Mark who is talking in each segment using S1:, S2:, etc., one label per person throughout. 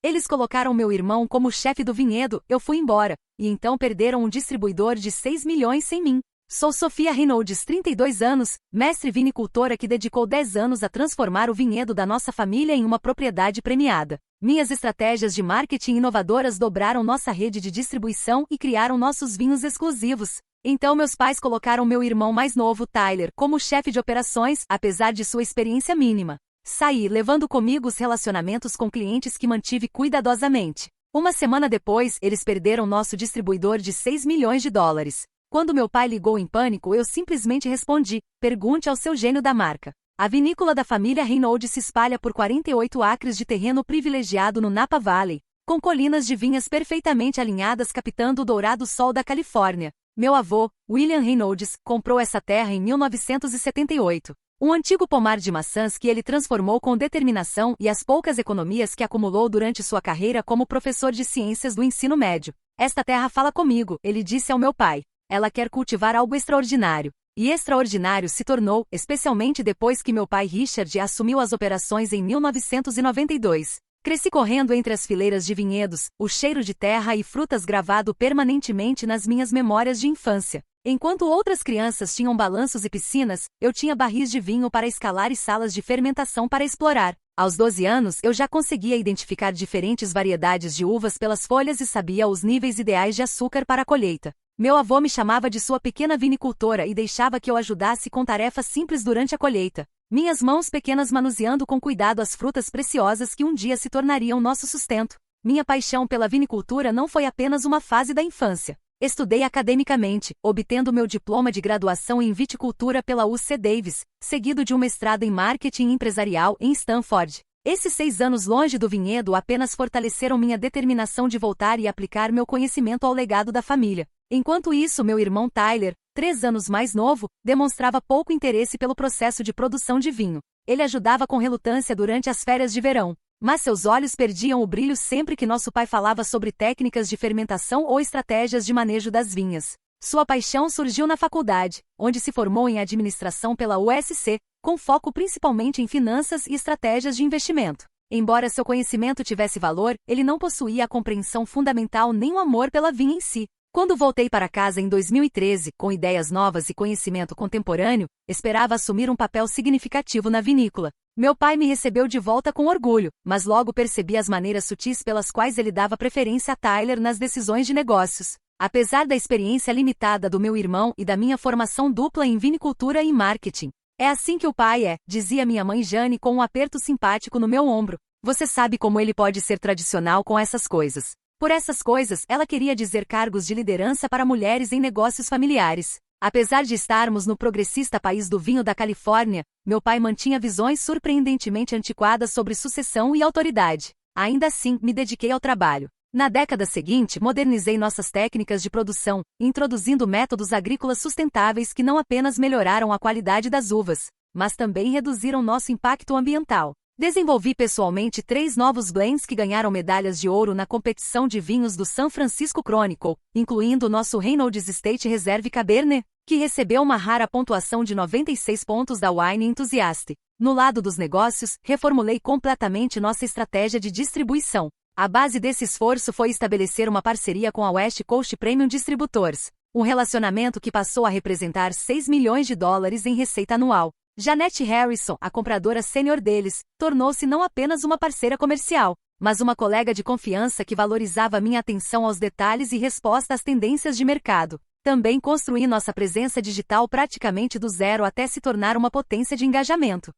S1: Eles colocaram meu irmão como chefe do vinhedo, eu fui embora, e então perderam um distribuidor de 6 milhões sem mim. Sou Sofia Reynolds, 32 anos, mestre vinicultora que dedicou 10 anos a transformar o vinhedo da nossa família em uma propriedade premiada. Minhas estratégias de marketing inovadoras dobraram nossa rede de distribuição e criaram nossos vinhos exclusivos. Então meus pais colocaram meu irmão mais novo, Tyler, como chefe de operações, apesar de sua experiência mínima. Saí, levando comigo os relacionamentos com clientes que mantive cuidadosamente. Uma semana depois, eles perderam nosso distribuidor de 6 milhões de dólares. Quando meu pai ligou em pânico, eu simplesmente respondi: pergunte ao seu gênio da marca. A vinícola da família Reynolds se espalha por 48 acres de terreno privilegiado no Napa Valley, com colinas de vinhas perfeitamente alinhadas captando o dourado sol da Califórnia. Meu avô, William Reynolds, comprou essa terra em 1978. Um antigo pomar de maçãs que ele transformou com determinação e as poucas economias que acumulou durante sua carreira como professor de ciências do ensino médio. Esta terra fala comigo, ele disse ao meu pai. Ela quer cultivar algo extraordinário. E extraordinário se tornou, especialmente depois que meu pai Richard assumiu as operações em 1992. Cresci correndo entre as fileiras de vinhedos, o cheiro de terra e frutas gravado permanentemente nas minhas memórias de infância. Enquanto outras crianças tinham balanços e piscinas, eu tinha barris de vinho para escalar e salas de fermentação para explorar. Aos 12 anos, eu já conseguia identificar diferentes variedades de uvas pelas folhas e sabia os níveis ideais de açúcar para a colheita. Meu avô me chamava de sua pequena vinicultora e deixava que eu ajudasse com tarefas simples durante a colheita. Minhas mãos pequenas manuseando com cuidado as frutas preciosas que um dia se tornariam nosso sustento. Minha paixão pela vinicultura não foi apenas uma fase da infância. Estudei academicamente, obtendo meu diploma de graduação em viticultura pela UC Davis, seguido de um mestrado em marketing empresarial em Stanford. Esses 6 anos longe do vinhedo apenas fortaleceram minha determinação de voltar e aplicar meu conhecimento ao legado da família. Enquanto isso, meu irmão Tyler, 3 anos mais novo, demonstrava pouco interesse pelo processo de produção de vinho. Ele ajudava com relutância durante as férias de verão, mas seus olhos perdiam o brilho sempre que nosso pai falava sobre técnicas de fermentação ou estratégias de manejo das vinhas. Sua paixão surgiu na faculdade, onde se formou em administração pela USC, com foco principalmente em finanças e estratégias de investimento. Embora seu conhecimento tivesse valor, ele não possuía a compreensão fundamental nem o amor pela vinha em si. Quando voltei para casa em 2013, com ideias novas e conhecimento contemporâneo, esperava assumir um papel significativo na vinícola. Meu pai me recebeu de volta com orgulho, mas logo percebi as maneiras sutis pelas quais ele dava preferência a Tyler nas decisões de negócios. Apesar da experiência limitada do meu irmão e da minha formação dupla em vinicultura e marketing. É assim que o pai é, dizia minha mãe Jane com um aperto simpático no meu ombro. Você sabe como ele pode ser tradicional com essas coisas. Por essas coisas, ela queria dizer cargos de liderança para mulheres em negócios familiares. Apesar de estarmos no progressista país do vinho da Califórnia, meu pai mantinha visões surpreendentemente antiquadas sobre sucessão e autoridade. Ainda assim, me dediquei ao trabalho. Na década seguinte, modernizei nossas técnicas de produção, introduzindo métodos agrícolas sustentáveis que não apenas melhoraram a qualidade das uvas, mas também reduziram nosso impacto ambiental. Desenvolvi pessoalmente 3 novos blends que ganharam medalhas de ouro na competição de vinhos do San Francisco Chronicle, incluindo o nosso Reynolds Estate Reserve Cabernet, que recebeu uma rara pontuação de 96 pontos da Wine Enthusiast. No lado dos negócios, reformulei completamente nossa estratégia de distribuição. A base desse esforço foi estabelecer uma parceria com a West Coast Premium Distributors, um relacionamento que passou a representar 6 milhões de dólares em receita anual. Janette Harrison, a compradora sênior deles, tornou-se não apenas uma parceira comercial, mas uma colega de confiança que valorizava minha atenção aos detalhes e resposta às tendências de mercado. Também construí nossa presença digital praticamente do zero até se tornar uma potência de engajamento.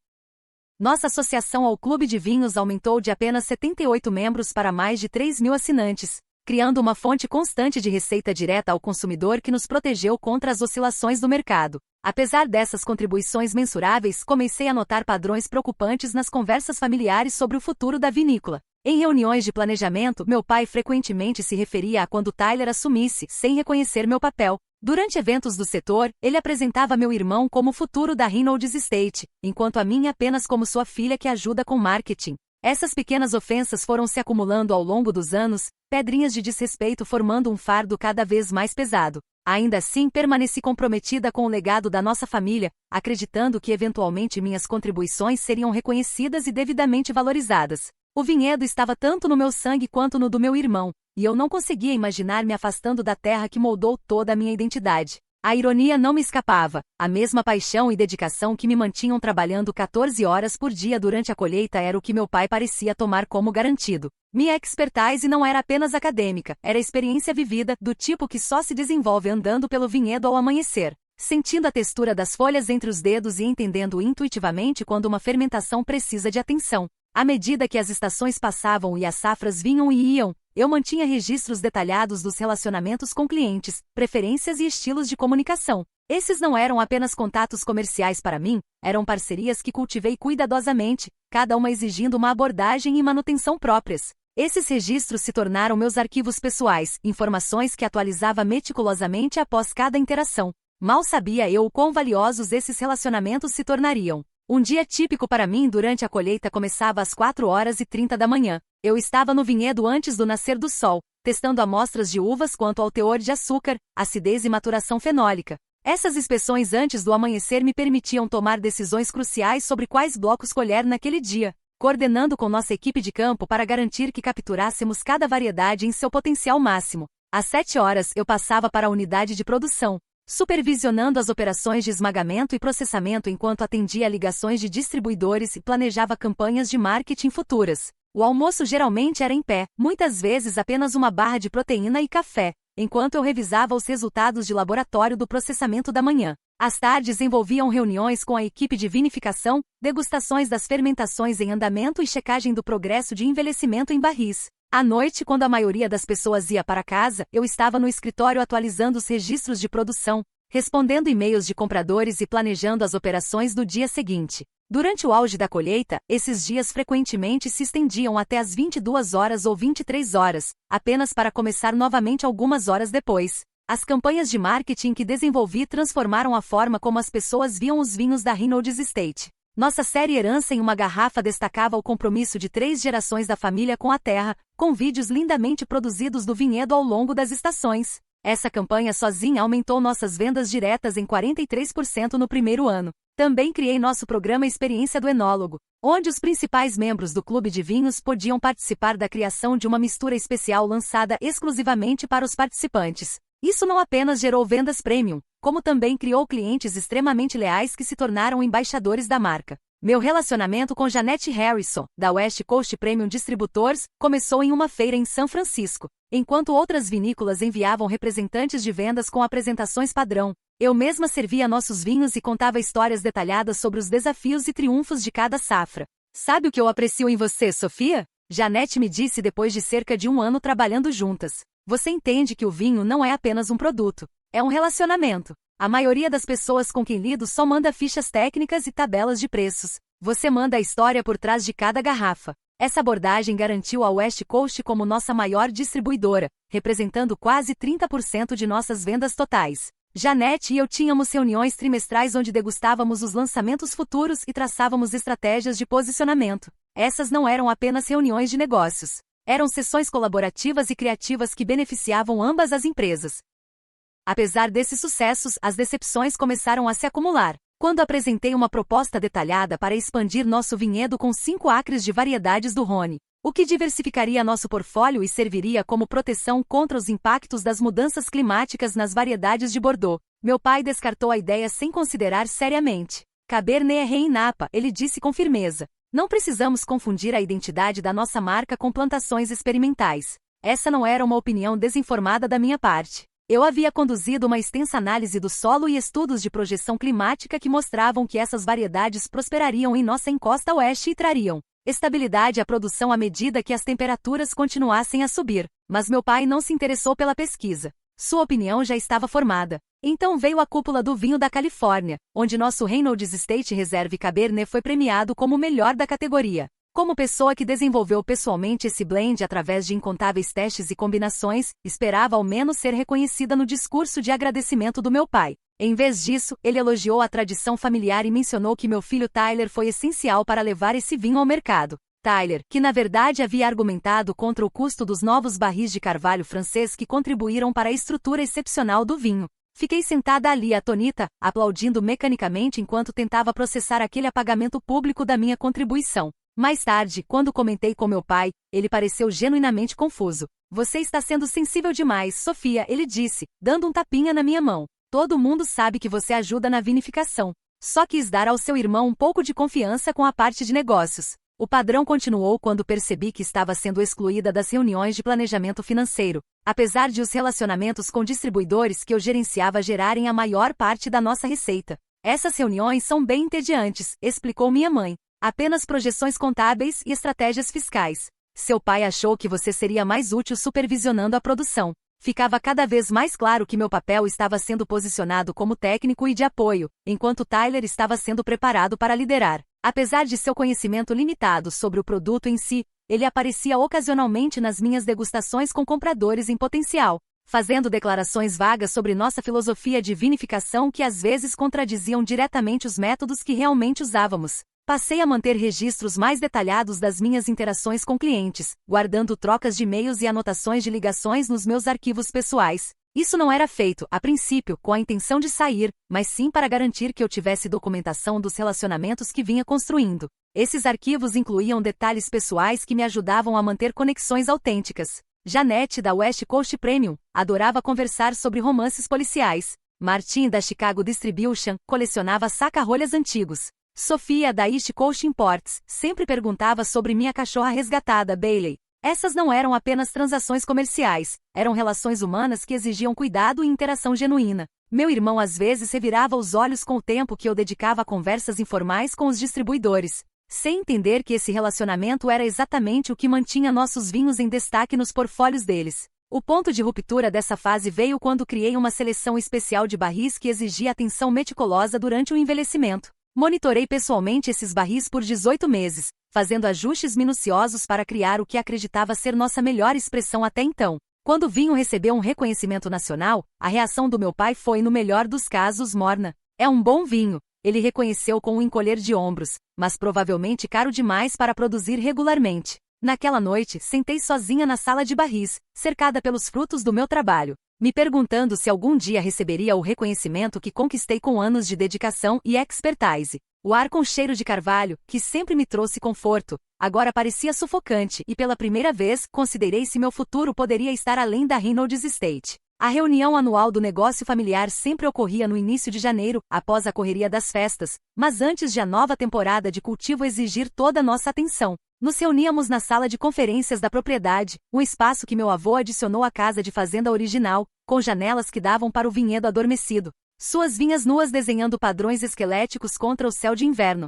S1: Nossa associação ao Clube de Vinhos aumentou de apenas 78 membros para mais de 3 mil assinantes, criando uma fonte constante de receita direta ao consumidor que nos protegeu contra as oscilações do mercado. Apesar dessas contribuições mensuráveis, comecei a notar padrões preocupantes nas conversas familiares sobre o futuro da vinícola. Em reuniões de planejamento, meu pai frequentemente se referia a quando Tyler assumisse, sem reconhecer meu papel. Durante eventos do setor, ele apresentava meu irmão como o futuro da Reynolds Estate, enquanto a minha apenas como sua filha que ajuda com marketing. Essas pequenas ofensas foram se acumulando ao longo dos anos, pedrinhas de desrespeito formando um fardo cada vez mais pesado. Ainda assim, permaneci comprometida com o legado da nossa família, acreditando que eventualmente minhas contribuições seriam reconhecidas e devidamente valorizadas. O vinhedo estava tanto no meu sangue quanto no do meu irmão, e eu não conseguia imaginar me afastando da terra que moldou toda a minha identidade. A ironia não me escapava, a mesma paixão e dedicação que me mantinham trabalhando 14 horas por dia durante a colheita era o que meu pai parecia tomar como garantido. Minha expertise não era apenas acadêmica, era experiência vivida, do tipo que só se desenvolve andando pelo vinhedo ao amanhecer, sentindo a textura das folhas entre os dedos e entendendo intuitivamente quando uma fermentação precisa de atenção. À medida que as estações passavam e as safras vinham e iam, eu mantinha registros detalhados dos relacionamentos com clientes, preferências e estilos de comunicação. Esses não eram apenas contatos comerciais para mim, eram parcerias que cultivei cuidadosamente, cada uma exigindo uma abordagem e manutenção próprias. Esses registros se tornaram meus arquivos pessoais, informações que atualizava meticulosamente após cada interação. Mal sabia eu o quão valiosos esses relacionamentos se tornariam. Um dia típico para mim durante a colheita começava às 4h30 da manhã. Eu estava no vinhedo antes do nascer do sol, testando amostras de uvas quanto ao teor de açúcar, acidez e maturação fenólica. Essas inspeções antes do amanhecer me permitiam tomar decisões cruciais sobre quais blocos colher naquele dia, coordenando com nossa equipe de campo para garantir que capturássemos cada variedade em seu potencial máximo. Às 7h eu passava para a unidade de produção, supervisionando as operações de esmagamento e processamento enquanto atendia a ligações de distribuidores e planejava campanhas de marketing futuras. O almoço geralmente era em pé, muitas vezes apenas uma barra de proteína e café, enquanto eu revisava os resultados de laboratório do processamento da manhã. As tardes envolviam reuniões com a equipe de vinificação, degustações das fermentações em andamento e checagem do progresso de envelhecimento em barris. À noite, quando a maioria das pessoas ia para casa, eu estava no escritório atualizando os registros de produção, respondendo e-mails de compradores e planejando as operações do dia seguinte. Durante o auge da colheita, esses dias frequentemente se estendiam até as 22h ou 23h, apenas para começar novamente algumas horas depois. As campanhas de marketing que desenvolvi transformaram a forma como as pessoas viam os vinhos da Reynolds Estate. Nossa série Herança em uma Garrafa destacava o compromisso de 3 gerações da família com a terra, com vídeos lindamente produzidos do vinhedo ao longo das estações. Essa campanha sozinha aumentou nossas vendas diretas em 43% no primeiro ano. Também criei nosso programa Experiência do Enólogo, onde os principais membros do clube de vinhos podiam participar da criação de uma mistura especial lançada exclusivamente para os participantes. Isso não apenas gerou vendas premium, como também criou clientes extremamente leais que se tornaram embaixadores da marca. Meu relacionamento com Janette Harrison, da West Coast Premium Distributors, começou em uma feira em São Francisco. Enquanto outras vinícolas enviavam representantes de vendas com apresentações padrão, eu mesma servia nossos vinhos e contava histórias detalhadas sobre os desafios e triunfos de cada safra. Sabe o que eu aprecio em você, Sofia? Janette me disse depois de cerca de 1 ano trabalhando juntas. Você entende que o vinho não é apenas um produto, é um relacionamento. A maioria das pessoas com quem lido só manda fichas técnicas e tabelas de preços. Você manda a história por trás de cada garrafa. Essa abordagem garantiu a West Coast como nossa maior distribuidora, representando quase 30% de nossas vendas totais. Janette e eu tínhamos reuniões trimestrais onde degustávamos os lançamentos futuros e traçávamos estratégias de posicionamento. Essas não eram apenas reuniões de negócios. Eram sessões colaborativas e criativas que beneficiavam ambas as empresas. Apesar desses sucessos, as decepções começaram a se acumular. Quando apresentei uma proposta detalhada para expandir nosso vinhedo com 5 acres de variedades do Rhône, o que diversificaria nosso portfólio e serviria como proteção contra os impactos das mudanças climáticas nas variedades de Bordeaux, meu pai descartou a ideia sem considerar seriamente. Cabernet Rein Napa, ele disse com firmeza. Não precisamos confundir a identidade da nossa marca com plantações experimentais. Essa não era uma opinião desinformada da minha parte. Eu havia conduzido uma extensa análise do solo e estudos de projeção climática que mostravam que essas variedades prosperariam em nossa encosta oeste e trariam estabilidade à produção à medida que as temperaturas continuassem a subir. Mas meu pai não se interessou pela pesquisa. Sua opinião já estava formada. Então veio a cúpula do vinho da Califórnia, onde nosso Reynolds Estate Reserve Cabernet foi premiado como o melhor da categoria. Como pessoa que desenvolveu pessoalmente esse blend através de incontáveis testes e combinações, esperava ao menos ser reconhecida no discurso de agradecimento do meu pai. Em vez disso, ele elogiou a tradição familiar e mencionou que meu filho Tyler foi essencial para levar esse vinho ao mercado. Tyler, que na verdade havia argumentado contra o custo dos novos barris de carvalho francês que contribuíram para a estrutura excepcional do vinho. Fiquei sentada ali atônita, aplaudindo mecanicamente enquanto tentava processar aquele apagamento público da minha contribuição. Mais tarde, quando comentei com meu pai, ele pareceu genuinamente confuso. Você está sendo sensível demais, Sofia, ele disse, dando um tapinha na minha mão. Todo mundo sabe que você ajuda na vinificação. Só quis dar ao seu irmão um pouco de confiança com a parte de negócios. O padrão continuou quando percebi que estava sendo excluída das reuniões de planejamento financeiro, apesar de os relacionamentos com distribuidores que eu gerenciava gerarem a maior parte da nossa receita. Essas reuniões são bem entediantes, explicou minha mãe. Apenas projeções contábeis e estratégias fiscais. Seu pai achou que você seria mais útil supervisionando a produção. Ficava cada vez mais claro que meu papel estava sendo posicionado como técnico e de apoio, enquanto Tyler estava sendo preparado para liderar. Apesar de seu conhecimento limitado sobre o produto em si, ele aparecia ocasionalmente nas minhas degustações com compradores em potencial, fazendo declarações vagas sobre nossa filosofia de vinificação que às vezes contradiziam diretamente os métodos que realmente usávamos. Passei a manter registros mais detalhados das minhas interações com clientes, guardando trocas de e-mails e anotações de ligações nos meus arquivos pessoais. Isso não era feito, a princípio, com a intenção de sair, mas sim para garantir que eu tivesse documentação dos relacionamentos que vinha construindo. Esses arquivos incluíam detalhes pessoais que me ajudavam a manter conexões autênticas. Janete, da West Coast Premium, adorava conversar sobre romances policiais. Martin, da Chicago Distribution, colecionava saca-rolhas antigos. Sofia, da East Coast Imports, sempre perguntava sobre minha cachorra resgatada, Bailey. Essas não eram apenas transações comerciais, eram relações humanas que exigiam cuidado e interação genuína. Meu irmão às vezes revirava os olhos com o tempo que eu dedicava a conversas informais com os distribuidores, sem entender que esse relacionamento era exatamente o que mantinha nossos vinhos em destaque nos portfólios deles. O ponto de ruptura dessa fase veio quando criei uma seleção especial de barris que exigia atenção meticulosa durante o envelhecimento. Monitorei pessoalmente esses barris por 18 meses, fazendo ajustes minuciosos para criar o que acreditava ser nossa melhor expressão até então. Quando o vinho recebeu um reconhecimento nacional, a reação do meu pai foi, no melhor dos casos, morna. É um bom vinho, ele reconheceu com um encolher de ombros, mas provavelmente caro demais para produzir regularmente. Naquela noite, sentei sozinha na sala de barris, cercada pelos frutos do meu trabalho, me perguntando se algum dia receberia o reconhecimento que conquistei com anos de dedicação e expertise. O ar com cheiro de carvalho, que sempre me trouxe conforto, agora parecia sufocante e pela primeira vez considerei se meu futuro poderia estar além da Reynolds Estate. A reunião anual do negócio familiar sempre ocorria no início de janeiro, após a correria das festas, mas antes de a nova temporada de cultivo exigir toda a nossa atenção. Nos reuníamos na sala de conferências da propriedade, um espaço que meu avô adicionou à casa de fazenda original, com janelas que davam para o vinhedo adormecido. Suas vinhas nuas desenhando padrões esqueléticos contra o céu de inverno.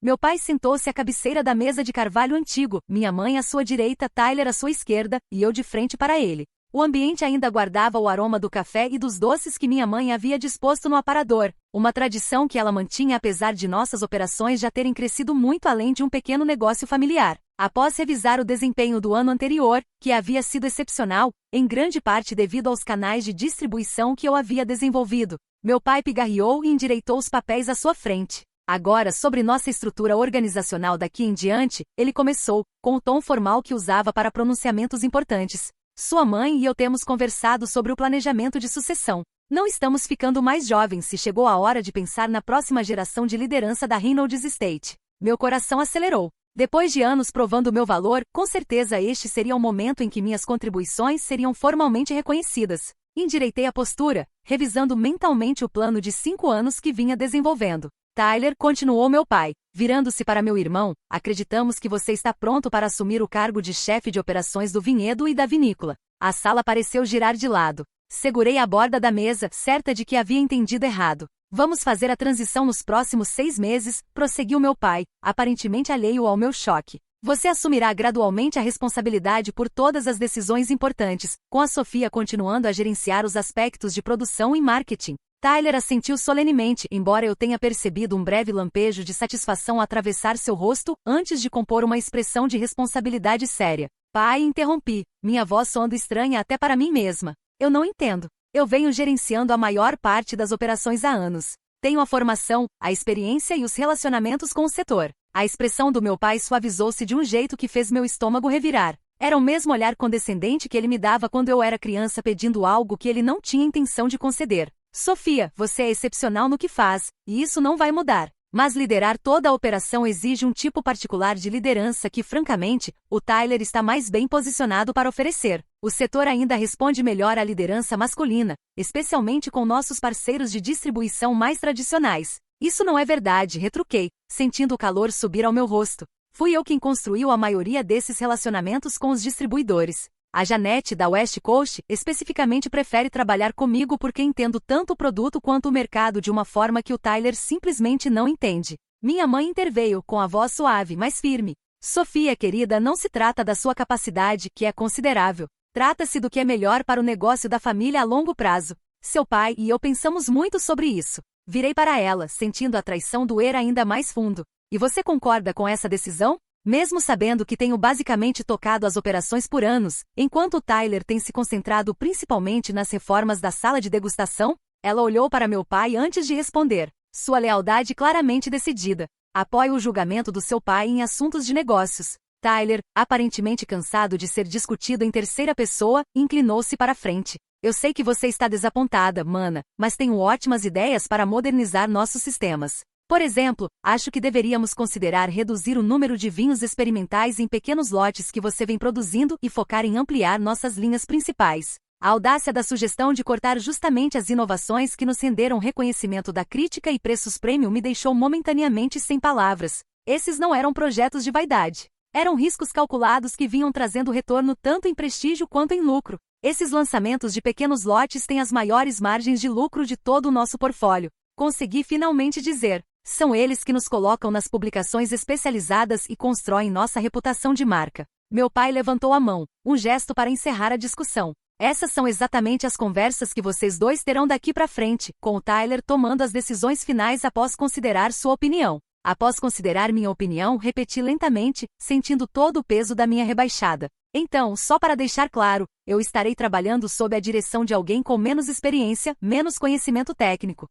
S1: Meu pai sentou-se à cabeceira da mesa de carvalho antigo, minha mãe à sua direita, Tyler à sua esquerda, e eu de frente para ele. O ambiente ainda guardava o aroma do café e dos doces que minha mãe havia disposto no aparador, uma tradição que ela mantinha apesar de nossas operações já terem crescido muito além de um pequeno negócio familiar. Após revisar o desempenho do ano anterior, que havia sido excepcional, em grande parte devido aos canais de distribuição que eu havia desenvolvido, meu pai pigarreou e endireitou os papéis à sua frente. Agora, sobre nossa estrutura organizacional daqui em diante, ele começou, com o tom formal que usava para pronunciamentos importantes. Sua mãe e eu temos conversado sobre o planejamento de sucessão. Não estamos ficando mais jovens se chegou a hora de pensar na próxima geração de liderança da Reynolds Estate. Meu coração acelerou. Depois de anos provando meu valor, com certeza este seria o momento em que minhas contribuições seriam formalmente reconhecidas. Endireitei a postura, revisando mentalmente o plano de 5 anos que vinha desenvolvendo. Tyler, continuou meu pai, virando-se para meu irmão, acreditamos que você está pronto para assumir o cargo de chefe de operações do vinhedo e da vinícola. A sala pareceu girar de lado. Segurei a borda da mesa, certa de que havia entendido errado. Vamos fazer a transição nos próximos 6 meses, prosseguiu meu pai, aparentemente alheio ao meu choque. Você assumirá gradualmente a responsabilidade por todas as decisões importantes, com a Sofia continuando a gerenciar os aspectos de produção e marketing. Tyler assentiu solenemente, embora eu tenha percebido um breve lampejo de satisfação atravessar seu rosto, antes de compor uma expressão de responsabilidade séria. Pai, interrompi, minha voz soando estranha até para mim mesma. Eu não entendo. Eu venho gerenciando a maior parte das operações há anos. Tenho a formação, a experiência e os relacionamentos com o setor. A expressão do meu pai suavizou-se de um jeito que fez meu estômago revirar. Era o mesmo olhar condescendente que ele me dava quando eu era criança pedindo algo que ele não tinha intenção de conceder. Sofia, você é excepcional no que faz, e isso não vai mudar. Mas liderar toda a operação exige um tipo particular de liderança que, francamente, o Tyler está mais bem posicionado para oferecer. O setor ainda responde melhor à liderança masculina, especialmente com nossos parceiros de distribuição mais tradicionais. Isso não é verdade, retruquei, sentindo o calor subir ao meu rosto. Fui eu quem construiu a maioria desses relacionamentos com os distribuidores. A Janete, da West Coast, especificamente prefere trabalhar comigo porque entendo tanto o produto quanto o mercado de uma forma que o Tyler simplesmente não entende. Minha mãe interveio, com a voz suave, mas firme. Sofia, querida, não se trata da sua capacidade, que é considerável. Trata-se do que é melhor para o negócio da família a longo prazo. Seu pai e eu pensamos muito sobre isso. Virei para ela, sentindo a traição doer ainda mais fundo. E você concorda com essa decisão? Mesmo sabendo que tenho basicamente tocado as operações por anos, enquanto o Tyler tem se concentrado principalmente nas reformas da sala de degustação, ela olhou para meu pai antes de responder. Sua lealdade claramente decidida. Apoio o julgamento do seu pai em assuntos de negócios. Tyler, aparentemente cansado de ser discutido em terceira pessoa, inclinou-se para frente. Eu sei que você está desapontada, mana, mas tenho ótimas ideias para modernizar nossos sistemas. Por exemplo, acho que deveríamos considerar reduzir o número de vinhos experimentais em pequenos lotes que você vem produzindo e focar em ampliar nossas linhas principais. A audácia da sugestão de cortar justamente as inovações que nos renderam reconhecimento da crítica e preços premium me deixou momentaneamente sem palavras. Esses não eram projetos de vaidade. Eram riscos calculados que vinham trazendo retorno tanto em prestígio quanto em lucro. Esses lançamentos de pequenos lotes têm as maiores margens de lucro de todo o nosso portfólio. Consegui finalmente dizer. São eles que nos colocam nas publicações especializadas e constroem nossa reputação de marca. Meu pai levantou a mão, um gesto para encerrar a discussão. Essas são exatamente as conversas que vocês dois terão daqui para frente, com o Tyler tomando as decisões finais após considerar sua opinião. Após considerar minha opinião, repeti lentamente, sentindo todo o peso da minha rebaixada. Então, só para deixar claro, eu estarei trabalhando sob a direção de alguém com menos experiência, menos conhecimento técnico.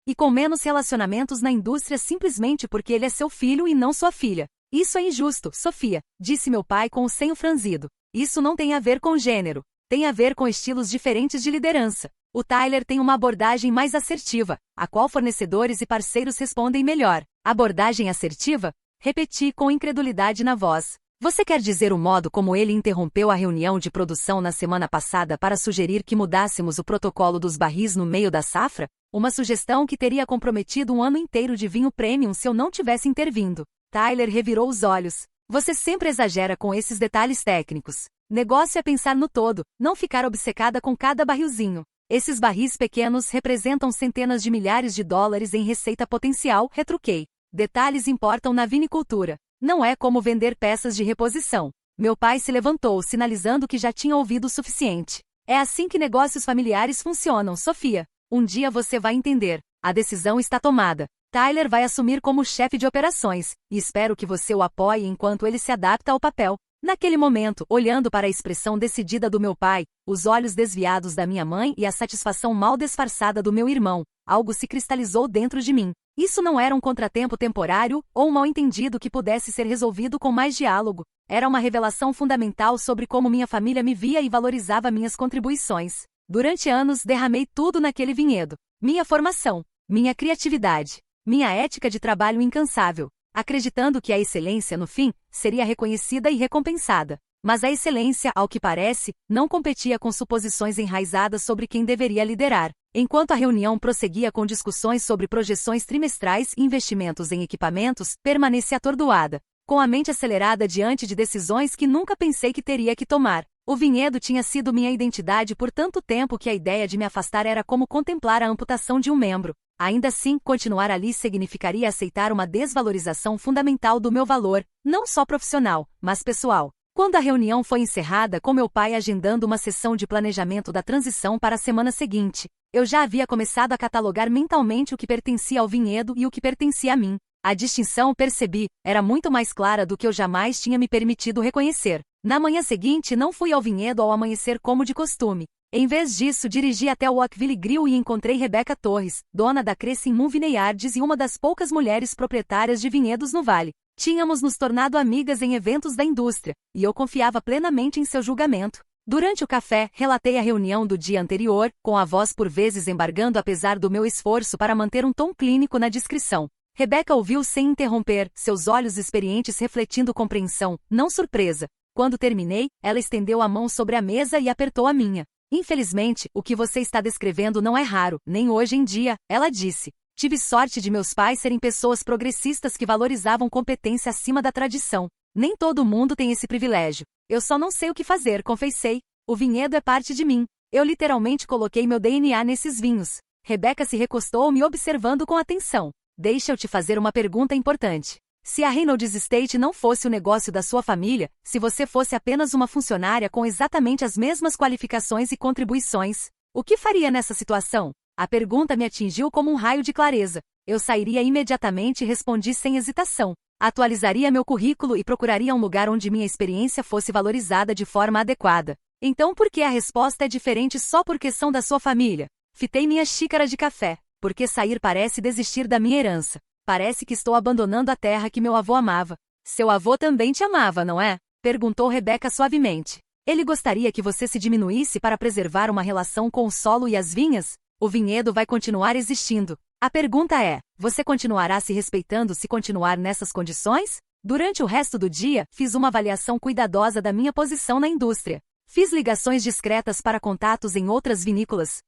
S1: E com menos relacionamentos na indústria simplesmente porque ele é seu filho e não sua filha. Isso é injusto, Sofia, disse meu pai com o senho franzido. Isso não tem a ver com gênero. Tem a ver com estilos diferentes de liderança. O Tyler tem uma abordagem mais assertiva, a qual fornecedores e parceiros respondem melhor. Abordagem assertiva? Repeti com incredulidade na voz. Você quer dizer o modo como ele interrompeu a reunião de produção na semana passada para sugerir que mudássemos o protocolo dos barris no meio da safra? Uma sugestão que teria comprometido um ano inteiro de vinho premium se eu não tivesse intervindo. Tyler revirou os olhos. Você sempre exagera com esses detalhes técnicos. Negócio é pensar no todo, não ficar obcecada com cada barrilzinho. Esses barris pequenos representam centenas de milhares de dólares em receita potencial, retruquei. Detalhes importam na vinicultura. Não é como vender peças de reposição. Meu pai se levantou, sinalizando que já tinha ouvido o suficiente. É assim que negócios familiares funcionam, Sofia. Um dia você vai entender. A decisão está tomada. Tyler vai assumir como chefe de operações, e espero que você o apoie enquanto ele se adapta ao papel. Naquele momento, olhando para a expressão decidida do meu pai, os olhos desviados da minha mãe e a satisfação mal disfarçada do meu irmão, algo se cristalizou dentro de mim. Isso não era um contratempo temporário ou um mal-entendido que pudesse ser resolvido com mais diálogo. Era uma revelação fundamental sobre como minha família me via e valorizava minhas contribuições. Durante anos, derramei tudo naquele vinhedo. Minha formação, minha criatividade, minha ética de trabalho incansável, acreditando que a excelência, no fim, seria reconhecida e recompensada. Mas a excelência, ao que parece, não competia com suposições enraizadas sobre quem deveria liderar. Enquanto a reunião prosseguia com discussões sobre projeções trimestrais e investimentos em equipamentos, permaneci atordoada, com a mente acelerada diante de decisões que nunca pensei que teria que tomar. O vinhedo tinha sido minha identidade por tanto tempo que a ideia de me afastar era como contemplar a amputação de um membro. Ainda assim, continuar ali significaria aceitar uma desvalorização fundamental do meu valor, não só profissional, mas pessoal. Quando a reunião foi encerrada com meu pai agendando uma sessão de planejamento da transição para a semana seguinte, eu já havia começado a catalogar mentalmente o que pertencia ao vinhedo e o que pertencia a mim. A distinção, percebi, era muito mais clara do que eu jamais tinha me permitido reconhecer. Na manhã seguinte não fui ao vinhedo ao amanhecer como de costume. Em vez disso, dirigi até o Oakville Grill e encontrei Rebecca Torres, dona da Crescent Moon Vineyards e uma das poucas mulheres proprietárias de vinhedos no Vale. Tínhamos nos tornado amigas em eventos da indústria, e eu confiava plenamente em seu julgamento. Durante o café, relatei a reunião do dia anterior, com a voz por vezes embargando apesar do meu esforço para manter um tom clínico na descrição. Rebeca ouviu sem interromper, seus olhos experientes refletindo compreensão, não surpresa. Quando terminei, ela estendeu a mão sobre a mesa e apertou a minha. Infelizmente, o que você está descrevendo não é raro, nem hoje em dia, ela disse. Tive sorte de meus pais serem pessoas progressistas que valorizavam competência acima da tradição. Nem todo mundo tem esse privilégio. Eu só não sei o que fazer, confessei. O vinhedo é parte de mim. Eu literalmente coloquei meu DNA nesses vinhos. Rebeca se recostou me observando com atenção. Deixa eu te fazer uma pergunta importante. Se a Reynolds Estate não fosse o negócio da sua família, se você fosse apenas uma funcionária com exatamente as mesmas qualificações e contribuições, o que faria nessa situação? A pergunta me atingiu como um raio de clareza. Eu sairia imediatamente e respondi sem hesitação. Atualizaria meu currículo e procuraria um lugar onde minha experiência fosse valorizada de forma adequada. Então por que a resposta é diferente só por questão da sua família? Fitei minha xícara de café. Porque sair parece desistir da minha herança. Parece que estou abandonando a terra que meu avô amava. Seu avô também te amava, não é? Perguntou Rebeca suavemente. Ele gostaria que você se diminuísse para preservar uma relação com o solo e as vinhas? O vinhedo vai continuar existindo. A pergunta é, você continuará se respeitando se continuar nessas condições? Durante o resto do dia, fiz uma avaliação cuidadosa da minha posição na indústria. Fiz ligações discretas para contatos em outras vinícolas.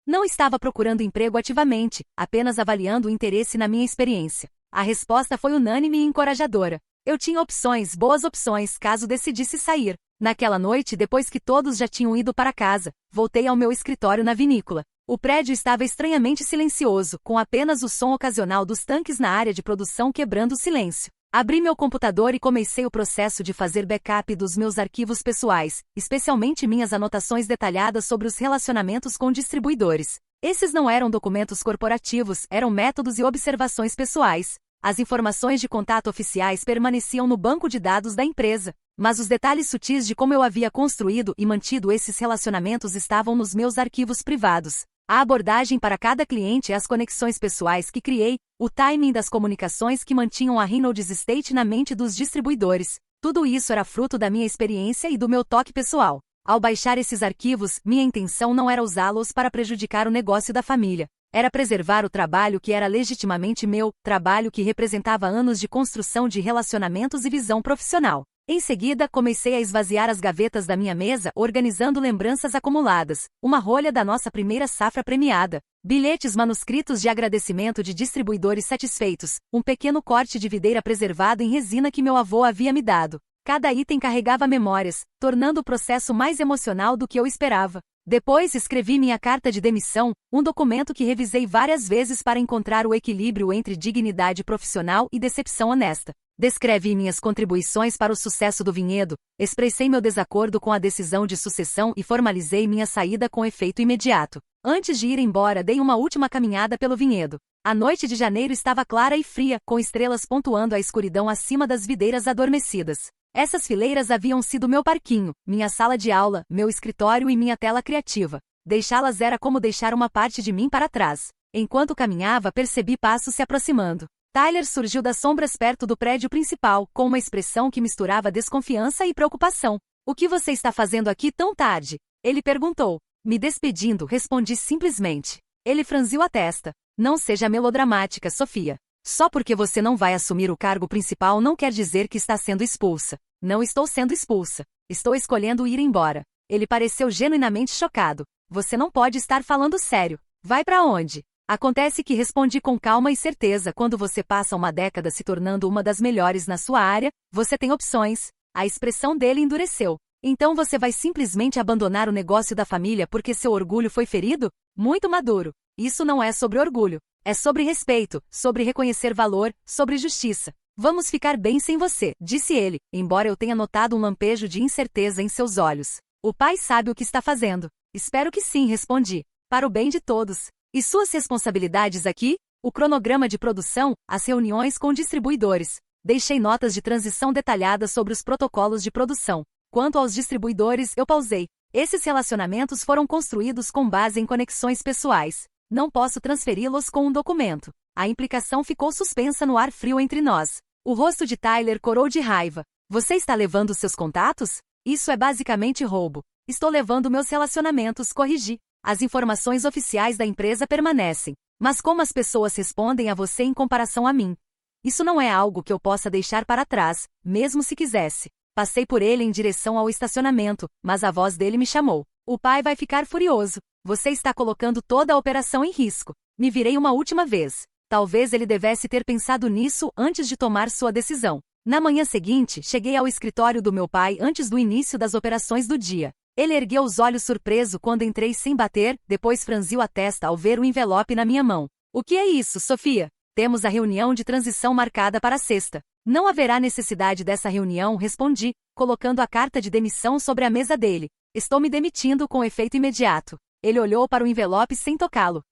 S1: Não estava procurando emprego ativamente, apenas avaliando o interesse na minha experiência. A resposta foi unânime e encorajadora. Eu tinha opções, boas opções, caso decidisse sair. Naquela noite, depois que todos já tinham ido para casa, voltei ao meu escritório na vinícola. O prédio estava estranhamente silencioso, com apenas o som ocasional dos tanques na área de produção quebrando o silêncio. Abri meu computador e comecei o processo de fazer backup dos meus arquivos pessoais, especialmente minhas anotações detalhadas sobre os relacionamentos com distribuidores. Esses não eram documentos corporativos, eram métodos e observações pessoais. As informações de contato oficiais permaneciam no banco de dados da empresa, mas os detalhes sutis de como eu havia construído e mantido esses relacionamentos estavam nos meus arquivos privados. A abordagem para cada cliente e as conexões pessoais que criei, o timing das comunicações que mantinham a Reynolds Estate na mente dos distribuidores, tudo isso era fruto da minha experiência e do meu toque pessoal. Ao baixar esses arquivos, minha intenção não era usá-los para prejudicar o negócio da família. Era preservar o trabalho que era legitimamente meu, trabalho que representava anos de construção de relacionamentos e visão profissional. Em seguida, comecei a esvaziar as gavetas da minha mesa, organizando lembranças acumuladas, uma rolha da nossa primeira safra premiada, bilhetes manuscritos de agradecimento de distribuidores satisfeitos, um pequeno corte de videira preservado em resina que meu avô havia me dado. Cada item carregava memórias, tornando o processo mais emocional do que eu esperava. Depois escrevi minha carta de demissão, um documento que revisei várias vezes para encontrar o equilíbrio entre dignidade profissional e decepção honesta. Descrevi minhas contribuições para o sucesso do vinhedo, expressei meu desacordo com a decisão de sucessão e formalizei minha saída com efeito imediato. Antes de ir embora, dei uma última caminhada pelo vinhedo. A noite de janeiro estava clara e fria, com estrelas pontuando a escuridão acima das videiras adormecidas. Essas fileiras haviam sido meu parquinho, minha sala de aula, meu escritório e minha tela criativa. Deixá-las era como deixar uma parte de mim para trás. Enquanto caminhava, percebi passos se aproximando. Tyler surgiu das sombras perto do prédio principal, com uma expressão que misturava desconfiança e preocupação. O que você está fazendo aqui tão tarde? Ele perguntou. Me despedindo, respondi simplesmente. Ele franziu a testa. Não seja melodramática, Sofia. Só porque você não vai assumir o cargo principal não quer dizer que está sendo expulsa. Não estou sendo expulsa. Estou escolhendo ir embora. Ele pareceu genuinamente chocado. Você não pode estar falando sério. Vai para onde? Acontece que respondi com calma e certeza. Quando você passa uma década se tornando uma das melhores na sua área, você tem opções. A expressão dele endureceu. Então você vai simplesmente abandonar o negócio da família porque seu orgulho foi ferido? Muito maduro. Isso não é sobre orgulho. É sobre respeito, sobre reconhecer valor, sobre justiça. Vamos ficar bem sem você, disse ele, embora eu tenha notado um lampejo de incerteza em seus olhos. O pai sabe o que está fazendo. Espero que sim, respondi. Para o bem de todos. E suas responsabilidades aqui? O cronograma de produção, as reuniões com distribuidores. Deixei notas de transição detalhadas sobre os protocolos de produção. Quanto aos distribuidores, eu pausei. Esses relacionamentos foram construídos com base em conexões pessoais. Não posso transferi-los com um documento. A implicação ficou suspensa no ar frio entre nós. O rosto de Tyler corou de raiva. Você está levando seus contatos? Isso é basicamente roubo. Estou levando meus relacionamentos, corrigi. As informações oficiais da empresa permanecem. Mas como as pessoas respondem a você em comparação a mim? Isso não é algo que eu possa deixar para trás, mesmo se quisesse. Passei por ele em direção ao estacionamento, mas a voz dele me chamou. O pai vai ficar furioso. Você está colocando toda a operação em risco. Me virei uma última vez. Talvez ele devesse ter pensado nisso antes de tomar sua decisão. Na manhã seguinte, cheguei ao escritório do meu pai antes do início das operações do dia. Ele ergueu os olhos surpreso quando entrei sem bater, depois franziu a testa ao ver o envelope na minha mão. O que é isso, Sofia? Temos a reunião de transição marcada para sexta. Não haverá necessidade dessa reunião, respondi, colocando a carta de demissão sobre a mesa dele. Estou me demitindo com efeito imediato. Ele olhou para o envelope sem tocá-lo.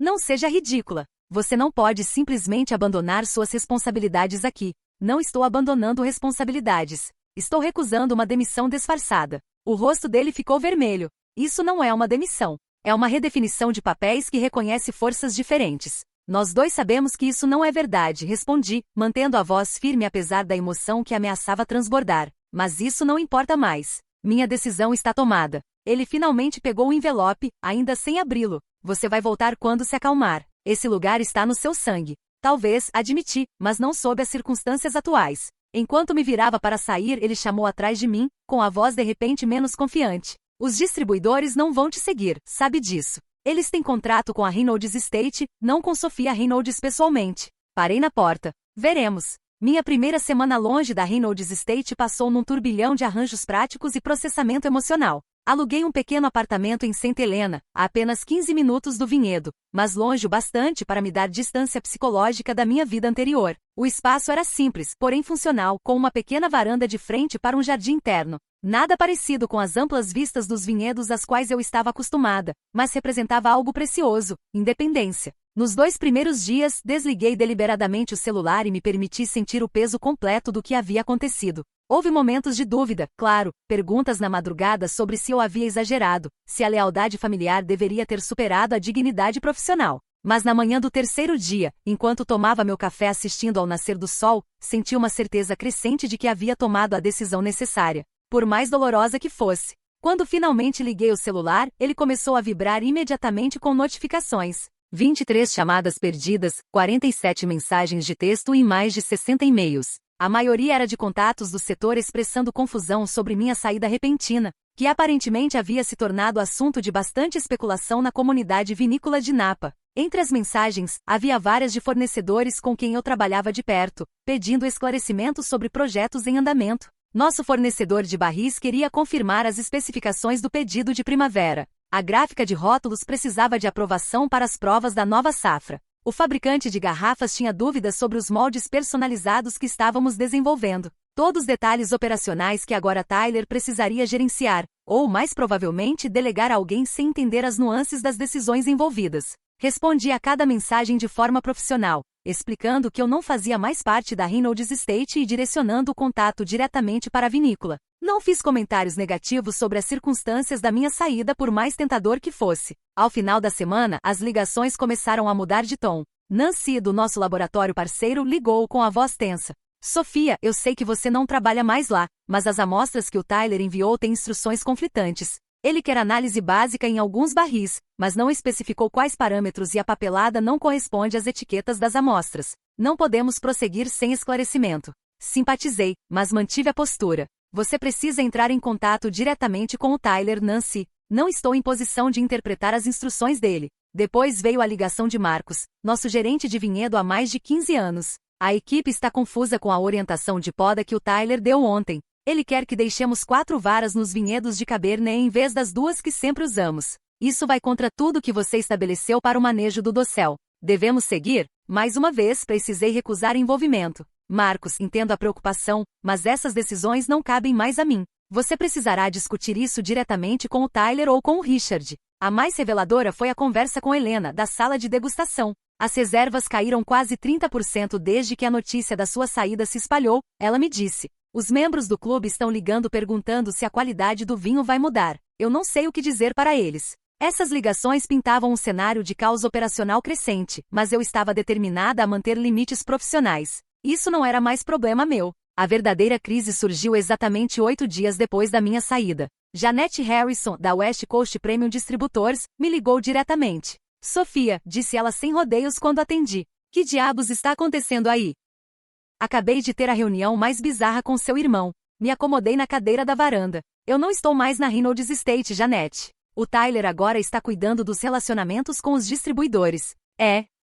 S1: Não seja ridícula. Você não pode simplesmente abandonar suas responsabilidades aqui. Não estou abandonando responsabilidades. Estou recusando uma demissão disfarçada. O rosto dele ficou vermelho. Isso não é uma demissão. É uma redefinição de papéis que reconhece forças diferentes. Nós dois sabemos que isso não é verdade, respondi, mantendo a voz firme apesar da emoção que ameaçava transbordar. Mas isso não importa mais. Minha decisão está tomada. Ele finalmente pegou o envelope, ainda sem abri-lo. Você vai voltar quando se acalmar. Esse lugar está no seu sangue. Talvez, admiti, mas não sob as circunstâncias atuais. Enquanto me virava para sair, ele chamou atrás de mim, com a voz de repente menos confiante. Os distribuidores não vão te seguir, sabe disso. Eles têm contrato com a Reynolds Estate, não com Sophia Reynolds pessoalmente. Parei na porta. Veremos. Minha primeira semana longe da Reynolds Estate passou num turbilhão de arranjos práticos e processamento emocional. Aluguei um pequeno apartamento em Saint Helena, a apenas 15 minutos do vinhedo, mas longe o bastante para me dar distância psicológica da minha vida anterior. O espaço era simples, porém funcional, com uma pequena varanda de frente para um jardim interno. Nada parecido com as amplas vistas dos vinhedos às quais eu estava acostumada, mas representava algo precioso, independência. Nos 2 primeiros dias, desliguei deliberadamente o celular e me permiti sentir o peso completo do que havia acontecido. Houve momentos de dúvida, claro, perguntas na madrugada sobre se eu havia exagerado, se a lealdade familiar deveria ter superado a dignidade profissional. Mas na manhã do 3º dia, enquanto tomava meu café assistindo ao nascer do sol, senti uma certeza crescente de que havia tomado a decisão necessária, por mais dolorosa que fosse. Quando finalmente liguei o celular, ele começou a vibrar imediatamente com notificações. 23 chamadas perdidas, 47 mensagens de texto e mais de 60 e-mails. A maioria era de contatos do setor expressando confusão sobre minha saída repentina, que aparentemente havia se tornado assunto de bastante especulação na comunidade vinícola de Napa. Entre as mensagens, havia várias de fornecedores com quem eu trabalhava de perto, pedindo esclarecimentos sobre projetos em andamento. Nosso fornecedor de barris queria confirmar as especificações do pedido de primavera. A gráfica de rótulos precisava de aprovação para as provas da nova safra. O fabricante de garrafas tinha dúvidas sobre os moldes personalizados que estávamos desenvolvendo. Todos os detalhes operacionais que agora Tyler precisaria gerenciar, ou mais provavelmente delegar a alguém sem entender as nuances das decisões envolvidas. Respondi a cada mensagem de forma profissional, explicando que eu não fazia mais parte da Reynolds Estate e direcionando o contato diretamente para a vinícola. Não fiz comentários negativos sobre as circunstâncias da minha saída por mais tentador que fosse. Ao final da semana, as ligações começaram a mudar de tom. Nancy, do nosso laboratório parceiro, ligou com a voz tensa. Sofia, eu sei que você não trabalha mais lá, mas as amostras que o Tyler enviou têm instruções conflitantes. Ele quer análise básica em alguns barris, mas não especificou quais parâmetros e a papelada não corresponde às etiquetas das amostras. Não podemos prosseguir sem esclarecimento. Simpatizei, mas mantive a postura. Você precisa entrar em contato diretamente com o Tyler, Nancy. Não estou em posição de interpretar as instruções dele. Depois veio a ligação de Marcos, nosso gerente de vinhedo há mais de 15 anos. A equipe está confusa com a orientação de poda que o Tyler deu ontem. Ele quer que deixemos 4 varas nos vinhedos de Cabernet em vez das 2 que sempre usamos. Isso vai contra tudo que você estabeleceu para o manejo do dossel. Devemos seguir? Mais uma vez, precisei recusar envolvimento. Marcos, entendo a preocupação, mas essas decisões não cabem mais a mim. Você precisará discutir isso diretamente com o Tyler ou com o Richard. A mais reveladora foi a conversa com Helena, da sala de degustação. As reservas caíram quase 30% desde que a notícia da sua saída se espalhou, ela me disse. Os membros do clube estão ligando perguntando se a qualidade do vinho vai mudar. Eu não sei o que dizer para eles. Essas ligações pintavam um cenário de caos operacional crescente, mas eu estava determinada a manter limites profissionais. Isso não era mais problema meu. A verdadeira crise surgiu exatamente 8 dias depois da minha saída. Janete Harrison, da West Coast Premium Distributors, me ligou diretamente. Sofia, disse ela sem rodeios quando atendi. Que diabos está acontecendo aí? Acabei de ter a reunião mais bizarra com seu irmão. Me acomodei na cadeira da varanda. Eu não estou mais na Reynolds Estate, Janete. O Tyler agora está cuidando dos relacionamentos com os distribuidores.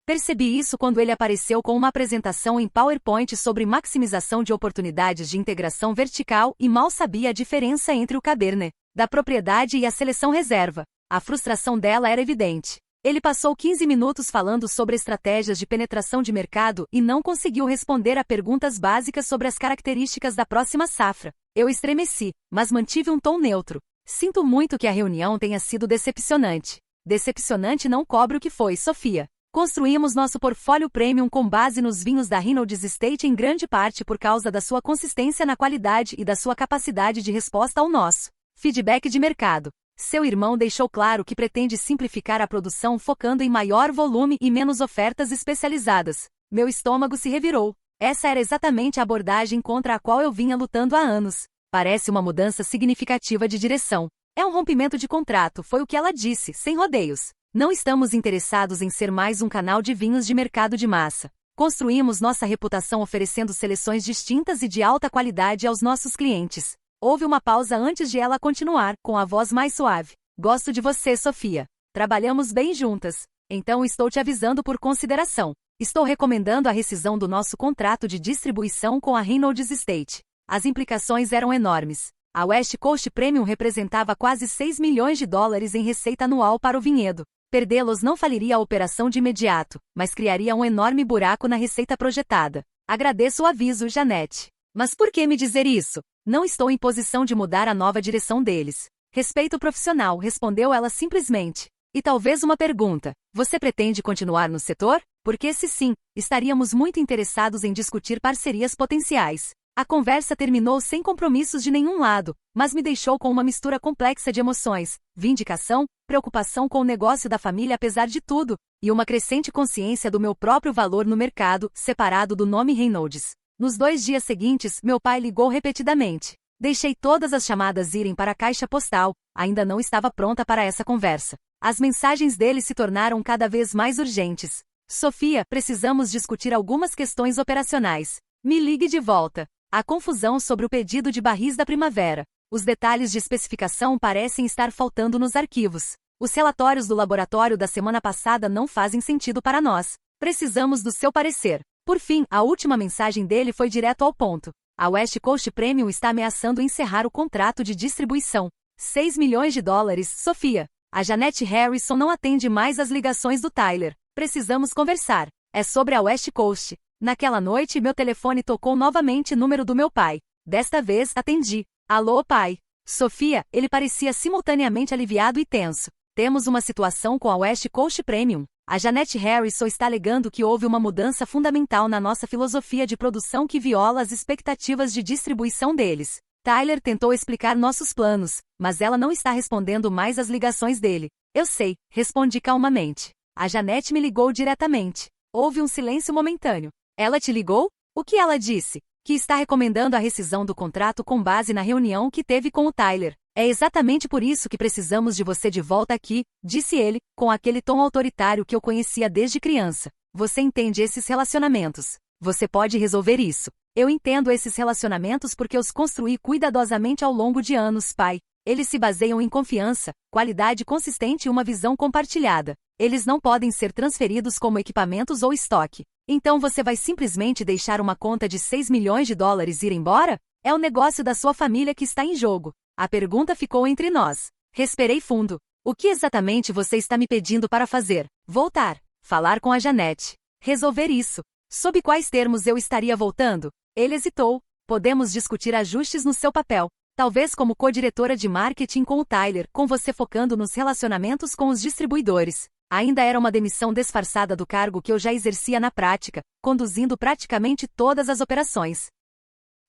S1: Percebi isso quando ele apareceu com uma apresentação em PowerPoint sobre maximização de oportunidades de integração vertical e mal sabia a diferença entre o Cabernet da propriedade e a seleção reserva. A frustração dela era evidente. Ele passou 15 minutos falando sobre estratégias de penetração de mercado e não conseguiu responder a perguntas básicas sobre as características da próxima safra. Eu estremeci, mas mantive um tom neutro. Sinto muito que a reunião tenha sido decepcionante. Decepcionante não cobre o que foi, Sofia. Construímos nosso portfólio premium com base nos vinhos da Reynolds Estate em grande parte por causa da sua consistência na qualidade e da sua capacidade de resposta ao nosso feedback de mercado. Seu irmão deixou claro que pretende simplificar a produção focando em maior volume e menos ofertas especializadas. Meu estômago se revirou. Essa era exatamente a abordagem contra a qual eu vinha lutando há anos. Parece uma mudança significativa de direção. É um rompimento de contrato, foi o que ela disse, sem rodeios. Não estamos interessados em ser mais um canal de vinhos de mercado de massa. Construímos nossa reputação oferecendo seleções distintas e de alta qualidade aos nossos clientes. Houve uma pausa antes de ela continuar, com a voz mais suave. Gosto de você, Sofia. Trabalhamos bem juntas. Então estou te avisando por consideração. Estou recomendando a rescisão do nosso contrato de distribuição com a Reynolds Estate. As implicações eram enormes. A West Coast Premium representava quase 6 milhões de dólares em receita anual para o vinhedo. Perdê-los não faliria a operação de imediato, mas criaria um enorme buraco na receita projetada. Agradeço o aviso, Janete. Mas por que me dizer isso? Não estou em posição de mudar a nova direção deles. Respeito profissional, respondeu ela simplesmente. E talvez uma pergunta. Você pretende continuar no setor? Porque se sim, estaríamos muito interessados em discutir parcerias potenciais. A conversa terminou sem compromissos de nenhum lado, mas me deixou com uma mistura complexa de emoções, vindicação, preocupação com o negócio da família apesar de tudo, e uma crescente consciência do meu próprio valor no mercado, separado do nome Reynolds. Nos 2 dias seguintes, meu pai ligou repetidamente. Deixei todas as chamadas irem para a caixa postal, ainda não estava pronta para essa conversa. As mensagens dele se tornaram cada vez mais urgentes. Sofia, precisamos discutir algumas questões operacionais. Me ligue de volta. A confusão sobre o pedido de barris da primavera. Os detalhes de especificação parecem estar faltando nos arquivos. Os relatórios do laboratório da semana passada não fazem sentido para nós. Precisamos do seu parecer. Por fim, a última mensagem dele foi direto ao ponto. A West Coast Premium está ameaçando encerrar o contrato de distribuição. 6 milhões de dólares, Sofia. A Janete Harrison não atende mais as ligações do Tyler. Precisamos conversar. É sobre a West Coast. Naquela noite, meu telefone tocou novamente o número do meu pai. Desta vez, atendi. Alô, pai. Sofia, ele parecia simultaneamente aliviado e tenso. Temos uma situação com a West Coast Premium. A Janete Harrison está alegando que houve uma mudança fundamental na nossa filosofia de produção que viola as expectativas de distribuição deles. Tyler tentou explicar nossos planos, mas ela não está respondendo mais às ligações dele. Eu sei, respondi calmamente. A Janete me ligou diretamente. Houve um silêncio momentâneo. Ela te ligou? O que ela disse? Que está recomendando a rescisão do contrato com base na reunião que teve com o Tyler. É exatamente por isso que precisamos de você de volta aqui, disse ele, com aquele tom autoritário que eu conhecia desde criança. Você entende esses relacionamentos. Você pode resolver isso. Eu entendo esses relacionamentos porque os construí cuidadosamente ao longo de anos, pai. Eles se baseiam em confiança, qualidade consistente e uma visão compartilhada. Eles não podem ser transferidos como equipamentos ou estoque. Então você vai simplesmente deixar uma conta de 6 milhões de dólares ir embora? É o negócio da sua família que está em jogo. A pergunta ficou entre nós. Respirei fundo. O que exatamente você está me pedindo para fazer? Voltar. Falar com a Janete. Resolver isso. Sob quais termos eu estaria voltando? Ele hesitou. Podemos discutir ajustes no seu papel. Talvez como co-diretora de marketing com o Tyler, com você focando nos relacionamentos com os distribuidores. Ainda era uma demissão disfarçada do cargo que eu já exercia na prática, conduzindo praticamente todas as operações.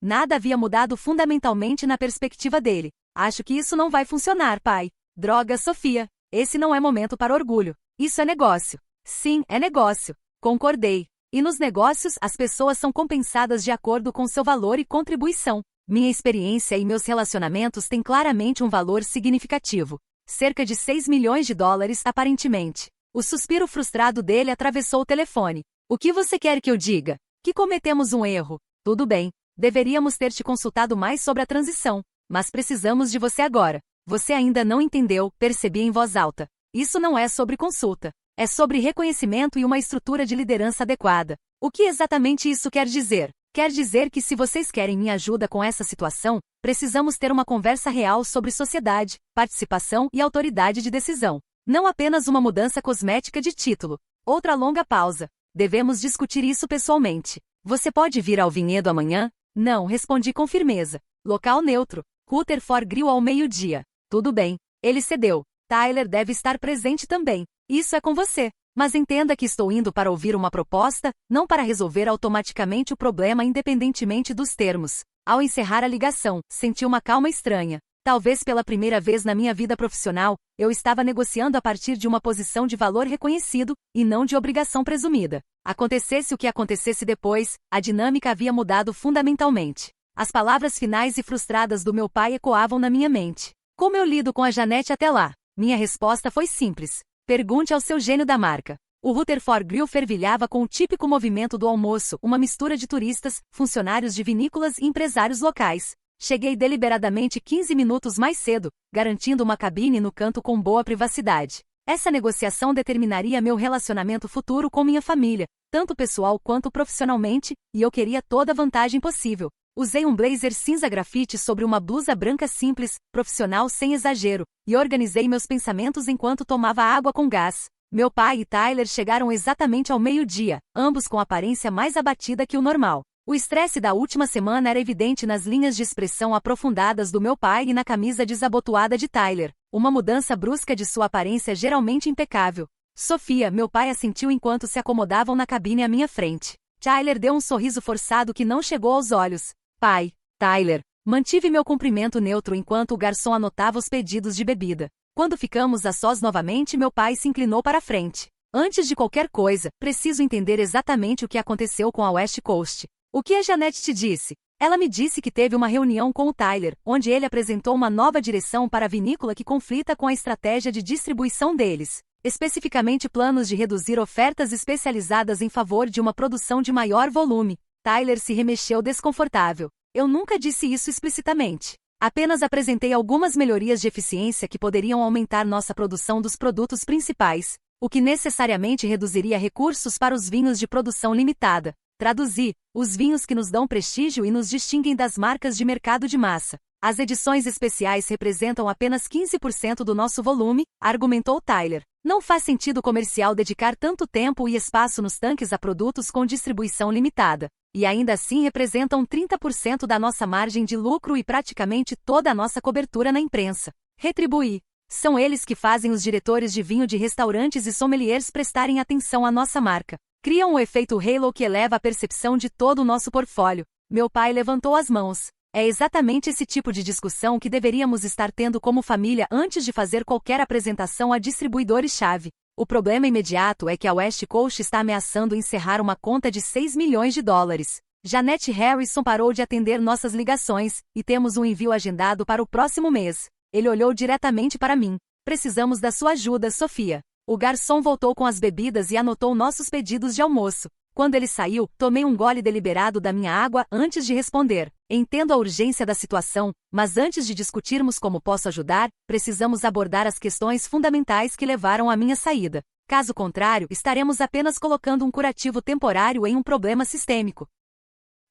S1: Nada havia mudado fundamentalmente na perspectiva dele. Acho que isso não vai funcionar, pai. Droga, Sofia. Esse não é momento para orgulho. Isso é negócio. Sim, é negócio. Concordei. E nos negócios, as pessoas são compensadas de acordo com seu valor e contribuição. Minha experiência e meus relacionamentos têm claramente um valor significativo. Cerca de 6 milhões de dólares, aparentemente. O suspiro frustrado dele atravessou o telefone. O que você quer que eu diga? Que cometemos um erro. Tudo bem. Deveríamos ter te consultado mais sobre a transição. Mas precisamos de você agora. Você ainda não entendeu, percebi em voz alta. Isso não é sobre consulta. É sobre reconhecimento e uma estrutura de liderança adequada. O que exatamente isso quer dizer? Quer dizer que se vocês querem minha ajuda com essa situação, precisamos ter uma conversa real sobre sociedade, participação e autoridade de decisão. Não apenas uma mudança cosmética de título. Outra longa pausa. Devemos discutir isso pessoalmente. Você pode vir ao vinhedo amanhã? Não, respondi com firmeza. Local neutro. Rutherford Grill ao meio-dia. Tudo bem. Ele cedeu. Tyler deve estar presente também. Isso é com você. Mas entenda que estou indo para ouvir uma proposta, não para resolver automaticamente o problema independentemente dos termos. Ao encerrar a ligação, senti uma calma estranha. Talvez pela primeira vez na minha vida profissional, eu estava negociando a partir de uma posição de valor reconhecido, e não de obrigação presumida. Acontecesse o que acontecesse depois, a dinâmica havia mudado fundamentalmente. As palavras finais e frustradas do meu pai ecoavam na minha mente. Como eu lido com a Janete até lá? Minha resposta foi simples. Pergunte ao seu gênio da marca. O Rutherford Grill fervilhava com o típico movimento do almoço, uma mistura de turistas, funcionários de vinícolas e empresários locais. Cheguei deliberadamente 15 minutos mais cedo, garantindo uma cabine no canto com boa privacidade. Essa negociação determinaria meu relacionamento futuro com minha família, tanto pessoal quanto profissionalmente, e eu queria toda a vantagem possível. Usei um blazer cinza grafite sobre uma blusa branca simples, profissional sem exagero, e organizei meus pensamentos enquanto tomava água com gás. Meu pai e Tyler chegaram exatamente ao meio-dia, ambos com aparência mais abatida que o normal. O estresse da última semana era evidente nas linhas de expressão aprofundadas do meu pai e na camisa desabotoada de Tyler, uma mudança brusca de sua aparência geralmente impecável. Sofia, meu pai assentiu enquanto se acomodavam na cabine à minha frente. Tyler deu um sorriso forçado que não chegou aos olhos. Pai, Tyler. Mantive meu cumprimento neutro enquanto o garçom anotava os pedidos de bebida. Quando ficamos a sós novamente, meu pai se inclinou para a frente. Antes de qualquer coisa, preciso entender exatamente o que aconteceu com a West Coast. O que a Janete te disse? Ela me disse que teve uma reunião com o Tyler, onde ele apresentou uma nova direção para a vinícola que conflita com a estratégia de distribuição deles. Especificamente planos de reduzir ofertas especializadas em favor de uma produção de maior volume. Tyler se remexeu desconfortável. Eu nunca disse isso explicitamente. Apenas apresentei algumas melhorias de eficiência que poderiam aumentar nossa produção dos produtos principais, o que necessariamente reduziria recursos para os vinhos de produção limitada. Traduzi, os vinhos que nos dão prestígio e nos distinguem das marcas de mercado de massa. As edições especiais representam apenas 15% do nosso volume, argumentou Tyler. Não faz sentido comercial dedicar tanto tempo e espaço nos tanques a produtos com distribuição limitada. E ainda assim representam 30% da nossa margem de lucro e praticamente toda a nossa cobertura na imprensa. Retribuí. São eles que fazem os diretores de vinho de restaurantes e sommeliers prestarem atenção à nossa marca. Criam o efeito halo que eleva a percepção de todo o nosso portfólio. Meu pai levantou as mãos. É exatamente esse tipo de discussão que deveríamos estar tendo como família antes de fazer qualquer apresentação a distribuidores-chave. O problema imediato é que a West Coast está ameaçando encerrar uma conta de 6 milhões de dólares. Janete Harrison parou de atender nossas ligações, e temos um envio agendado para o próximo mês. Ele olhou diretamente para mim. Precisamos da sua ajuda, Sofia. O garçom voltou com as bebidas e anotou nossos pedidos de almoço. Quando ele saiu, tomei um gole deliberado da minha água antes de responder. Entendo a urgência da situação, mas antes de discutirmos como posso ajudar, precisamos abordar as questões fundamentais que levaram à minha saída. Caso contrário, estaremos apenas colocando um curativo temporário em um problema sistêmico.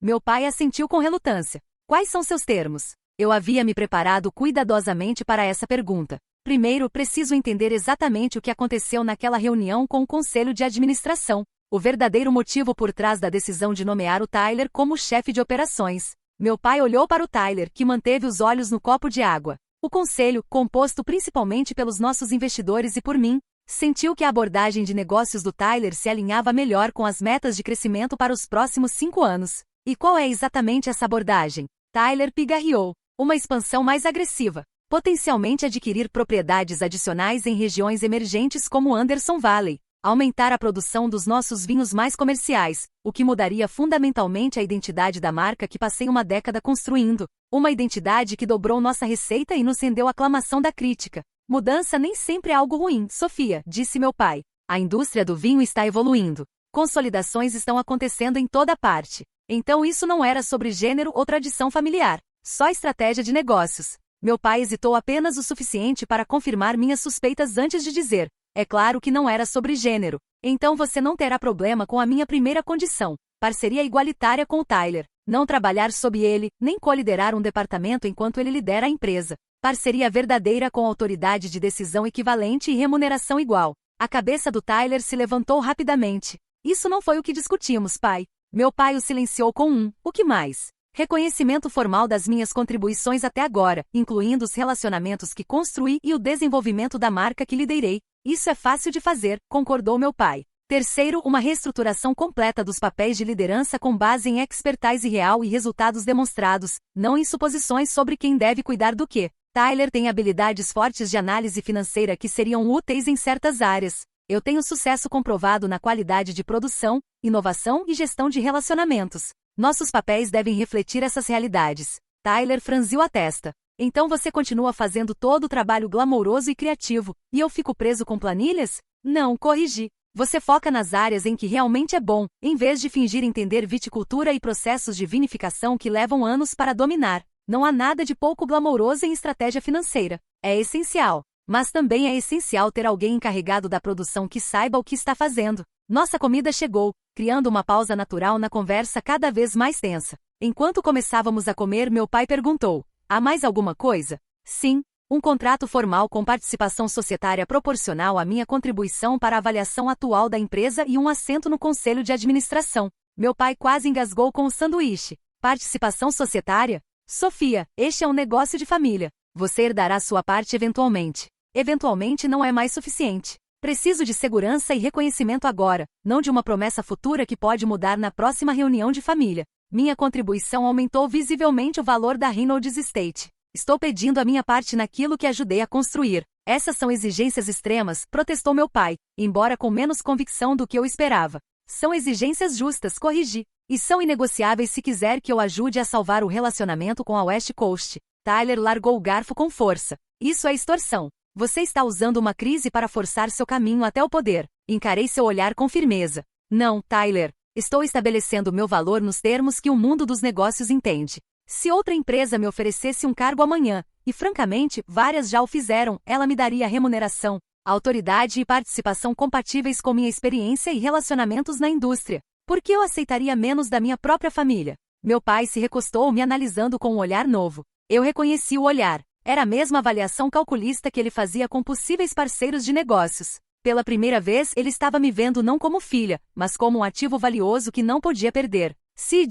S1: Meu pai assentiu com relutância. Quais são seus termos? Eu havia me preparado cuidadosamente para essa pergunta. Primeiro, preciso entender exatamente o que aconteceu naquela reunião com o conselho de administração. O verdadeiro motivo por trás da decisão de nomear o Tyler como chefe de operações. Meu pai olhou para o Tyler, que manteve os olhos no copo de água. O conselho, composto principalmente pelos nossos investidores e por mim, sentiu que a abordagem de negócios do Tyler se alinhava melhor com as metas de crescimento para os próximos 5 anos. E qual é exatamente essa abordagem? Tyler pigarreou. Uma expansão mais agressiva. Potencialmente adquirir propriedades adicionais em regiões emergentes como Anderson Valley. Aumentar a produção dos nossos vinhos mais comerciais, o que mudaria fundamentalmente a identidade da marca que passei uma década construindo. Uma identidade que dobrou nossa receita e nos rendeu a aclamação da crítica. Mudança nem sempre é algo ruim, Sofia, disse meu pai. A indústria do vinho está evoluindo. Consolidações estão acontecendo em toda parte. Então isso não era sobre gênero ou tradição familiar, só estratégia de negócios. Meu pai hesitou apenas o suficiente para confirmar minhas suspeitas antes de dizer: é claro que não era sobre gênero. Então você não terá problema com a minha primeira condição, parceria igualitária com o Tyler. Não trabalhar sob ele, nem coliderar um departamento enquanto ele lidera a empresa. Parceria verdadeira com autoridade de decisão equivalente e remuneração igual. A cabeça do Tyler se levantou rapidamente. Isso não foi o que discutimos, pai. Meu pai o silenciou com o que mais? Reconhecimento formal das minhas contribuições até agora, incluindo os relacionamentos que construí e o desenvolvimento da marca que liderei. Isso é fácil de fazer, concordou meu pai. Terceiro, uma reestruturação completa dos papéis de liderança com base em expertise real e resultados demonstrados, não em suposições sobre quem deve cuidar do quê. Tyler tem habilidades fortes de análise financeira que seriam úteis em certas áreas. Eu tenho sucesso comprovado na qualidade de produção, inovação e gestão de relacionamentos. Nossos papéis devem refletir essas realidades. Tyler franziu a testa. Então você continua fazendo todo o trabalho glamouroso e criativo, e eu fico preso com planilhas? Não, corrigi. Você foca nas áreas em que realmente é bom, em vez de fingir entender viticultura e processos de vinificação que levam anos para dominar. Não há nada de pouco glamouroso em estratégia financeira. É essencial. Mas também é essencial ter alguém encarregado da produção que saiba o que está fazendo. Nossa comida chegou, criando uma pausa natural na conversa cada vez mais tensa. Enquanto começávamos a comer, meu pai perguntou: há mais alguma coisa? Sim, um contrato formal com participação societária proporcional à minha contribuição para a avaliação atual da empresa e um assento no conselho de administração. Meu pai quase engasgou com o sanduíche. Participação societária? Sofia, este é um negócio de família. Você herdará sua parte eventualmente. Eventualmente não é mais suficiente. Preciso de segurança e reconhecimento agora, não de uma promessa futura que pode mudar na próxima reunião de família. Minha contribuição aumentou visivelmente o valor da Reynolds Estate. Estou pedindo a minha parte naquilo que ajudei a construir. Essas são exigências extremas, protestou meu pai, embora com menos convicção do que eu esperava. São exigências justas, corrigi. E são inegociáveis se quiser que eu ajude a salvar o relacionamento com a West Coast. Tyler largou o garfo com força. Isso é extorsão. Você está usando uma crise para forçar seu caminho até o poder. Encarei seu olhar com firmeza. Não, Tyler. Estou estabelecendo meu valor nos termos que o mundo dos negócios entende. Se outra empresa me oferecesse um cargo amanhã, e francamente, várias já o fizeram, ela me daria remuneração, autoridade e participação compatíveis com minha experiência e relacionamentos na indústria. Por que eu aceitaria menos da minha própria família? Meu pai se recostou me analisando com um olhar novo. Eu reconheci o olhar. Era a mesma avaliação calculista que ele fazia com possíveis parceiros de negócios. Pela primeira vez, ele estava me vendo não como filha, mas como um ativo valioso que não podia perder. Se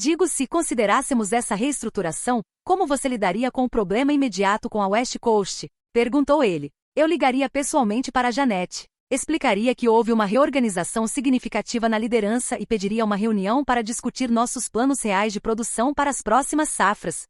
S1: considerássemos essa reestruturação, como você lidaria com o problema imediato com a West Coast? Perguntou ele. Eu ligaria pessoalmente para Janete. Explicaria que houve uma reorganização significativa na liderança e pediria uma reunião para discutir nossos planos reais de produção para as próximas safras.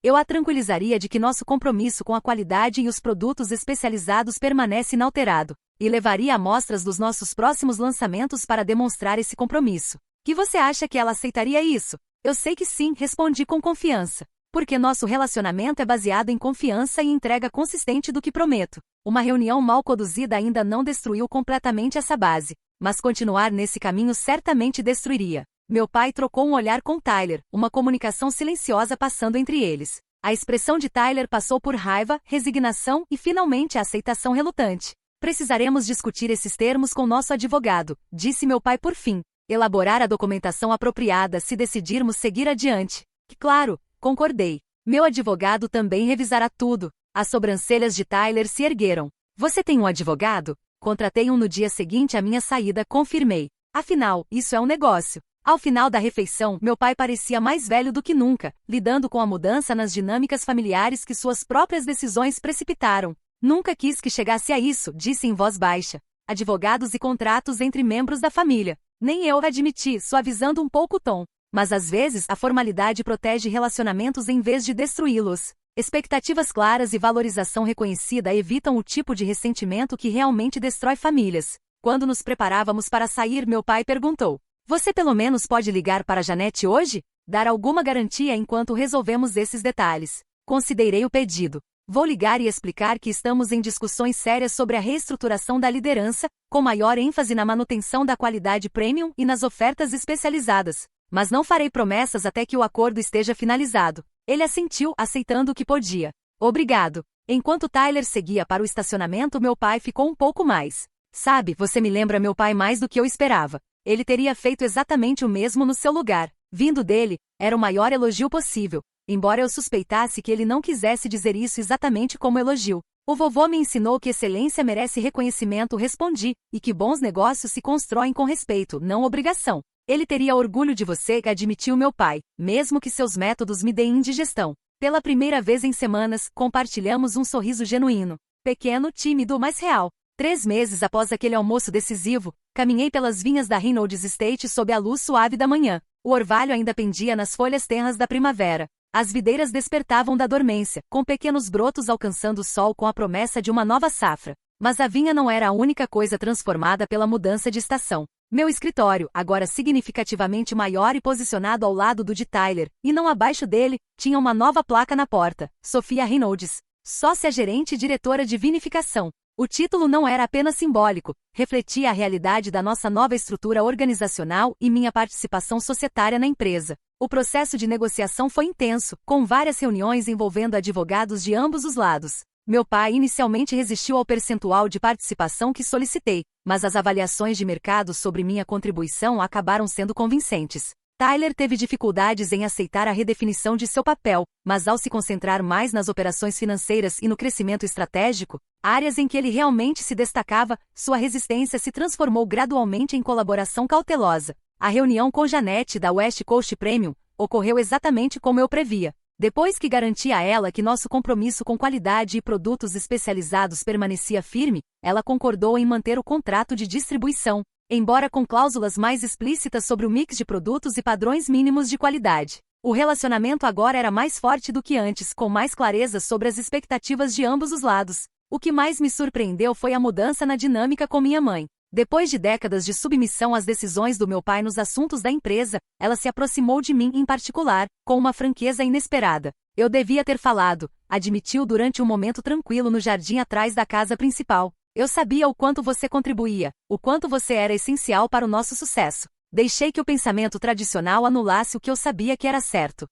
S1: Eu a tranquilizaria de que nosso compromisso com a qualidade e os produtos especializados permanece inalterado, e levaria amostras dos nossos próximos lançamentos para demonstrar esse compromisso. Que você acha que ela aceitaria isso? Eu sei que sim, respondi com confiança. Porque nosso relacionamento é baseado em confiança e entrega consistente do que prometo. Uma reunião mal conduzida ainda não destruiu completamente essa base, mas continuar nesse caminho certamente destruiria. Meu pai trocou um olhar com Tyler, uma comunicação silenciosa passando entre eles. A expressão de Tyler passou por raiva, resignação e finalmente a aceitação relutante. Precisaremos discutir esses termos com nosso advogado, disse meu pai por fim. Elaborar a documentação apropriada se decidirmos seguir adiante. Claro, concordei. Meu advogado também revisará tudo. As sobrancelhas de Tyler se ergueram. Você tem um advogado? Contratei um no dia seguinte à minha saída, confirmei. Afinal, isso é um negócio. Ao final da refeição, meu pai parecia mais velho do que nunca, lidando com a mudança nas dinâmicas familiares que suas próprias decisões precipitaram. Nunca quis que chegasse a isso, disse em voz baixa. Advogados e contratos entre membros da família. Nem eu admiti, suavizando um pouco o tom. Mas às vezes a formalidade protege relacionamentos em vez de destruí-los. Expectativas claras e valorização reconhecida evitam o tipo de ressentimento que realmente destrói famílias. Quando nos preparávamos para sair, meu pai perguntou: você pelo menos pode ligar para Janete hoje? Dar alguma garantia enquanto resolvemos esses detalhes. Considerei o pedido. Vou ligar e explicar que estamos em discussões sérias sobre a reestruturação da liderança, com maior ênfase na manutenção da qualidade premium e nas ofertas especializadas. Mas não farei promessas até que o acordo esteja finalizado. Ele assentiu, aceitando o que podia. Obrigado. Enquanto Tyler seguia para o estacionamento, meu pai ficou um pouco mais. Sabe, você me lembra meu pai mais do que eu esperava. Ele teria feito exatamente o mesmo no seu lugar. Vindo dele, era o maior elogio possível, embora eu suspeitasse que ele não quisesse dizer isso exatamente como elogio. O vovô me ensinou que excelência merece reconhecimento, respondi, e que bons negócios se constroem com respeito, não obrigação. Ele teria orgulho de você, admitiu meu pai, mesmo que seus métodos me deem indigestão. Pela primeira vez em semanas, compartilhamos um sorriso genuíno. Pequeno, tímido, mas real. 3 meses após aquele almoço decisivo, caminhei pelas vinhas da Reynolds Estate sob a luz suave da manhã. O orvalho ainda pendia nas folhas tenras da primavera. As videiras despertavam da dormência, com pequenos brotos alcançando o sol com a promessa de uma nova safra. Mas a vinha não era a única coisa transformada pela mudança de estação. Meu escritório, agora significativamente maior e posicionado ao lado do de Tyler, e não abaixo dele, tinha uma nova placa na porta. Sophia Reynolds, sócia-gerente e diretora de vinificação. O título não era apenas simbólico, refletia a realidade da nossa nova estrutura organizacional e minha participação societária na empresa. O processo de negociação foi intenso, com várias reuniões envolvendo advogados de ambos os lados. Meu pai inicialmente resistiu ao percentual de participação que solicitei, mas as avaliações de mercado sobre minha contribuição acabaram sendo convincentes. Tyler teve dificuldades em aceitar a redefinição de seu papel, mas ao se concentrar mais nas operações financeiras e no crescimento estratégico, áreas em que ele realmente se destacava, sua resistência se transformou gradualmente em colaboração cautelosa. A reunião com Janete da West Coast Premium ocorreu exatamente como eu previa. Depois que garanti a ela que nosso compromisso com qualidade e produtos especializados permanecia firme, ela concordou em manter o contrato de distribuição, embora com cláusulas mais explícitas sobre o mix de produtos e padrões mínimos de qualidade. O relacionamento agora era mais forte do que antes, com mais clareza sobre as expectativas de ambos os lados. O que mais me surpreendeu foi a mudança na dinâmica com minha mãe. Depois de décadas de submissão às decisões do meu pai nos assuntos da empresa, ela se aproximou de mim em particular, com uma franqueza inesperada. Eu devia ter falado, admitiu durante um momento tranquilo no jardim atrás da casa principal. Eu sabia o quanto você contribuía, o quanto você era essencial para o nosso sucesso. Deixei que o pensamento tradicional anulasse o que eu sabia que era certo.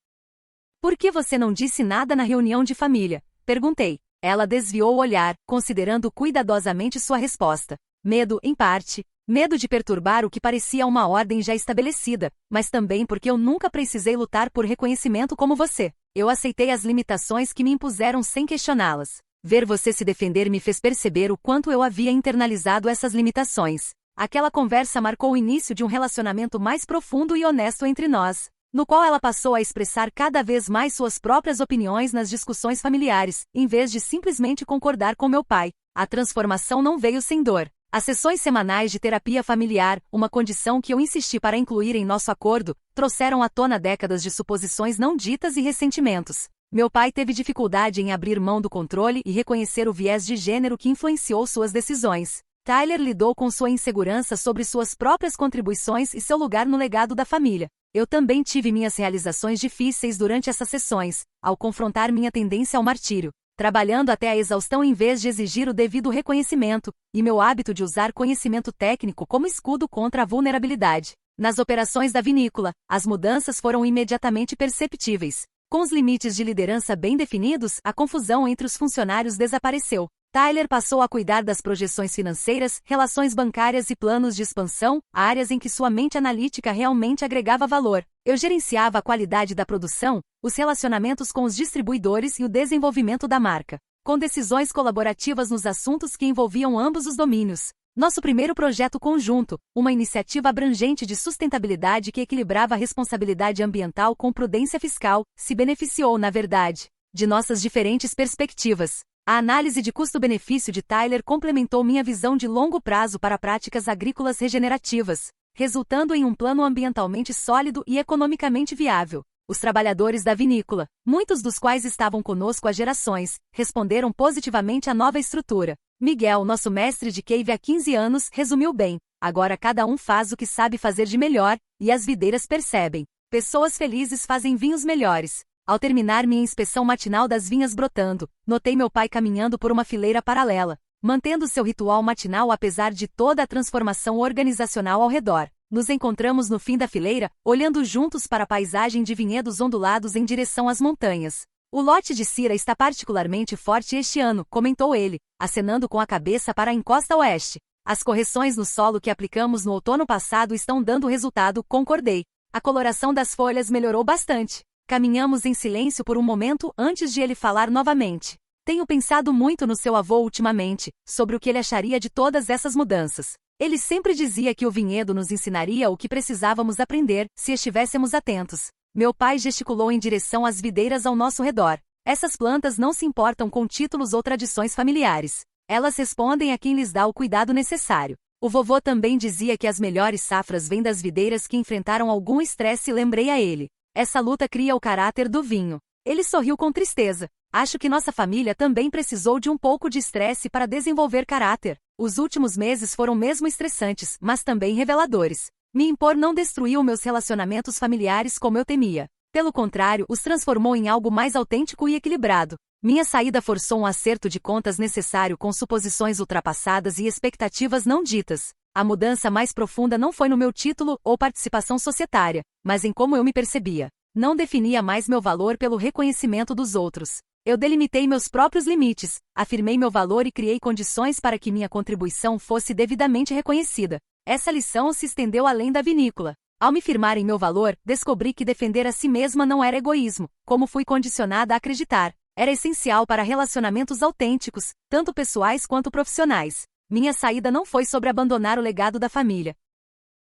S1: Por que você não disse nada na reunião de família? Perguntei. Ela desviou o olhar, considerando cuidadosamente sua resposta. Medo, em parte. Medo de perturbar o que parecia uma ordem já estabelecida, mas também porque eu nunca precisei lutar por reconhecimento como você. Eu aceitei as limitações que me impuseram sem questioná-las. Ver você se defender me fez perceber o quanto eu havia internalizado essas limitações. Aquela conversa marcou o início de um relacionamento mais profundo e honesto entre nós, no qual ela passou a expressar cada vez mais suas próprias opiniões nas discussões familiares, em vez de simplesmente concordar com meu pai. A transformação não veio sem dor. As sessões semanais de terapia familiar, uma condição que eu insisti para incluir em nosso acordo, trouxeram à tona décadas de suposições não ditas e ressentimentos. Meu pai teve dificuldade em abrir mão do controle e reconhecer o viés de gênero que influenciou suas decisões. Tyler lidou com sua insegurança sobre suas próprias contribuições e seu lugar no legado da família. Eu também tive minhas realizações difíceis durante essas sessões, ao confrontar minha tendência ao martírio, trabalhando até a exaustão em vez de exigir o devido reconhecimento, e meu hábito de usar conhecimento técnico como escudo contra a vulnerabilidade. Nas operações da vinícola, as mudanças foram imediatamente perceptíveis. Com os limites de liderança bem definidos, a confusão entre os funcionários desapareceu. Tyler passou a cuidar das projeções financeiras, relações bancárias e planos de expansão, áreas em que sua mente analítica realmente agregava valor. Eu gerenciava a qualidade da produção, os relacionamentos com os distribuidores e o desenvolvimento da marca, com decisões colaborativas nos assuntos que envolviam ambos os domínios. Nosso primeiro projeto conjunto, uma iniciativa abrangente de sustentabilidade que equilibrava a responsabilidade ambiental com prudência fiscal, se beneficiou, na verdade, de nossas diferentes perspectivas. A análise de custo-benefício de Tyler complementou minha visão de longo prazo para práticas agrícolas regenerativas, resultando em um plano ambientalmente sólido e economicamente viável. Os trabalhadores da vinícola, muitos dos quais estavam conosco há gerações, responderam positivamente à nova estrutura. Miguel, nosso mestre de cave há 15 anos, resumiu bem. Agora cada um faz o que sabe fazer de melhor, e as videiras percebem. Pessoas felizes fazem vinhos melhores. Ao terminar minha inspeção matinal das vinhas brotando, notei meu pai caminhando por uma fileira paralela, mantendo seu ritual matinal apesar de toda a transformação organizacional ao redor. Nos encontramos no fim da fileira, olhando juntos para a paisagem de vinhedos ondulados em direção às montanhas. O lote de Cira está particularmente forte este ano, comentou ele, acenando com a cabeça para a encosta oeste. As correções no solo que aplicamos no outono passado estão dando resultado, concordei. A coloração das folhas melhorou bastante. Caminhamos em silêncio por um momento antes de ele falar novamente. Tenho pensado muito no seu avô ultimamente, sobre o que ele acharia de todas essas mudanças. Ele sempre dizia que o vinhedo nos ensinaria o que precisávamos aprender, se estivéssemos atentos. Meu pai gesticulou em direção às videiras ao nosso redor. Essas plantas não se importam com títulos ou tradições familiares. Elas respondem a quem lhes dá o cuidado necessário. O vovô também dizia que as melhores safras vêm das videiras que enfrentaram algum estresse, lembrei a ele. Essa luta cria o caráter do vinho. Ele sorriu com tristeza. Acho que nossa família também precisou de um pouco de estresse para desenvolver caráter. Os últimos meses foram mesmo estressantes, mas também reveladores. Me impor não destruiu meus relacionamentos familiares como eu temia. Pelo contrário, os transformou em algo mais autêntico e equilibrado. Minha saída forçou um acerto de contas necessário com suposições ultrapassadas e expectativas não ditas. A mudança mais profunda não foi no meu título ou participação societária, mas em como eu me percebia. Não definia mais meu valor pelo reconhecimento dos outros. Eu delimitei meus próprios limites, afirmei meu valor e criei condições para que minha contribuição fosse devidamente reconhecida. Essa lição se estendeu além da vinícola. Ao me firmar em meu valor, descobri que defender a si mesma não era egoísmo, como fui condicionada a acreditar. Era essencial para relacionamentos autênticos, tanto pessoais quanto profissionais. Minha saída não foi sobre abandonar o legado da família,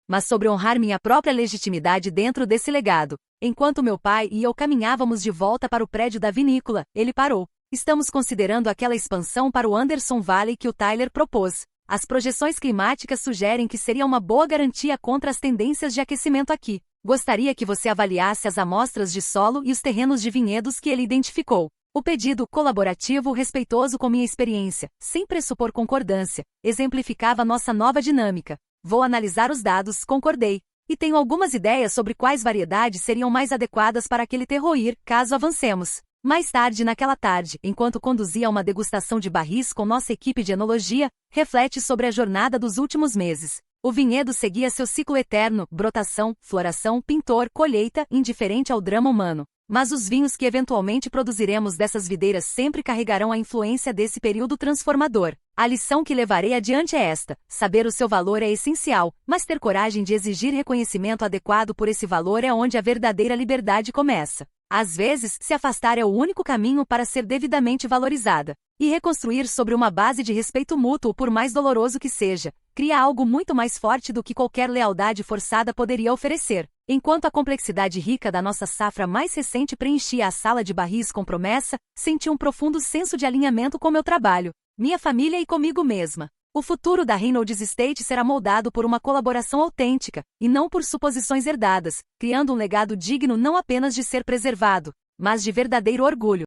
S1: mas sobre honrar minha própria legitimidade dentro desse legado. Enquanto meu pai e eu caminhávamos de volta para o prédio da vinícola, ele parou. Estamos considerando aquela expansão para o Anderson Valley que o Tyler propôs. As projeções climáticas sugerem que seria uma boa garantia contra as tendências de aquecimento aqui. Gostaria que você avaliasse as amostras de solo e os terrenos de vinhedos que ele identificou. O pedido, colaborativo, respeitoso com minha experiência, sem pressupor concordância, exemplificava nossa nova dinâmica. Vou analisar os dados, concordei. E tenho algumas ideias sobre quais variedades seriam mais adequadas para aquele terroir, caso avancemos. Mais tarde naquela tarde, enquanto conduzia uma degustação de barris com nossa equipe de enologia, reflete sobre a jornada dos últimos meses. O vinhedo seguia seu ciclo eterno, brotação, floração, pintor, colheita, indiferente ao drama humano. Mas os vinhos que eventualmente produziremos dessas videiras sempre carregarão a influência desse período transformador. A lição que levarei adiante é esta: saber o seu valor é essencial, mas ter coragem de exigir reconhecimento adequado por esse valor é onde a verdadeira liberdade começa. Às vezes, se afastar é o único caminho para ser devidamente valorizada. E reconstruir sobre uma base de respeito mútuo, por mais doloroso que seja, cria algo muito mais forte do que qualquer lealdade forçada poderia oferecer. Enquanto a complexidade rica da nossa safra mais recente preenchia a sala de barris com promessa, senti um profundo senso de alinhamento com meu trabalho, minha família e comigo mesma. O futuro da Reynolds Estate será moldado por uma colaboração autêntica, e não por suposições herdadas, criando um legado digno não apenas de ser preservado, mas de verdadeiro orgulho.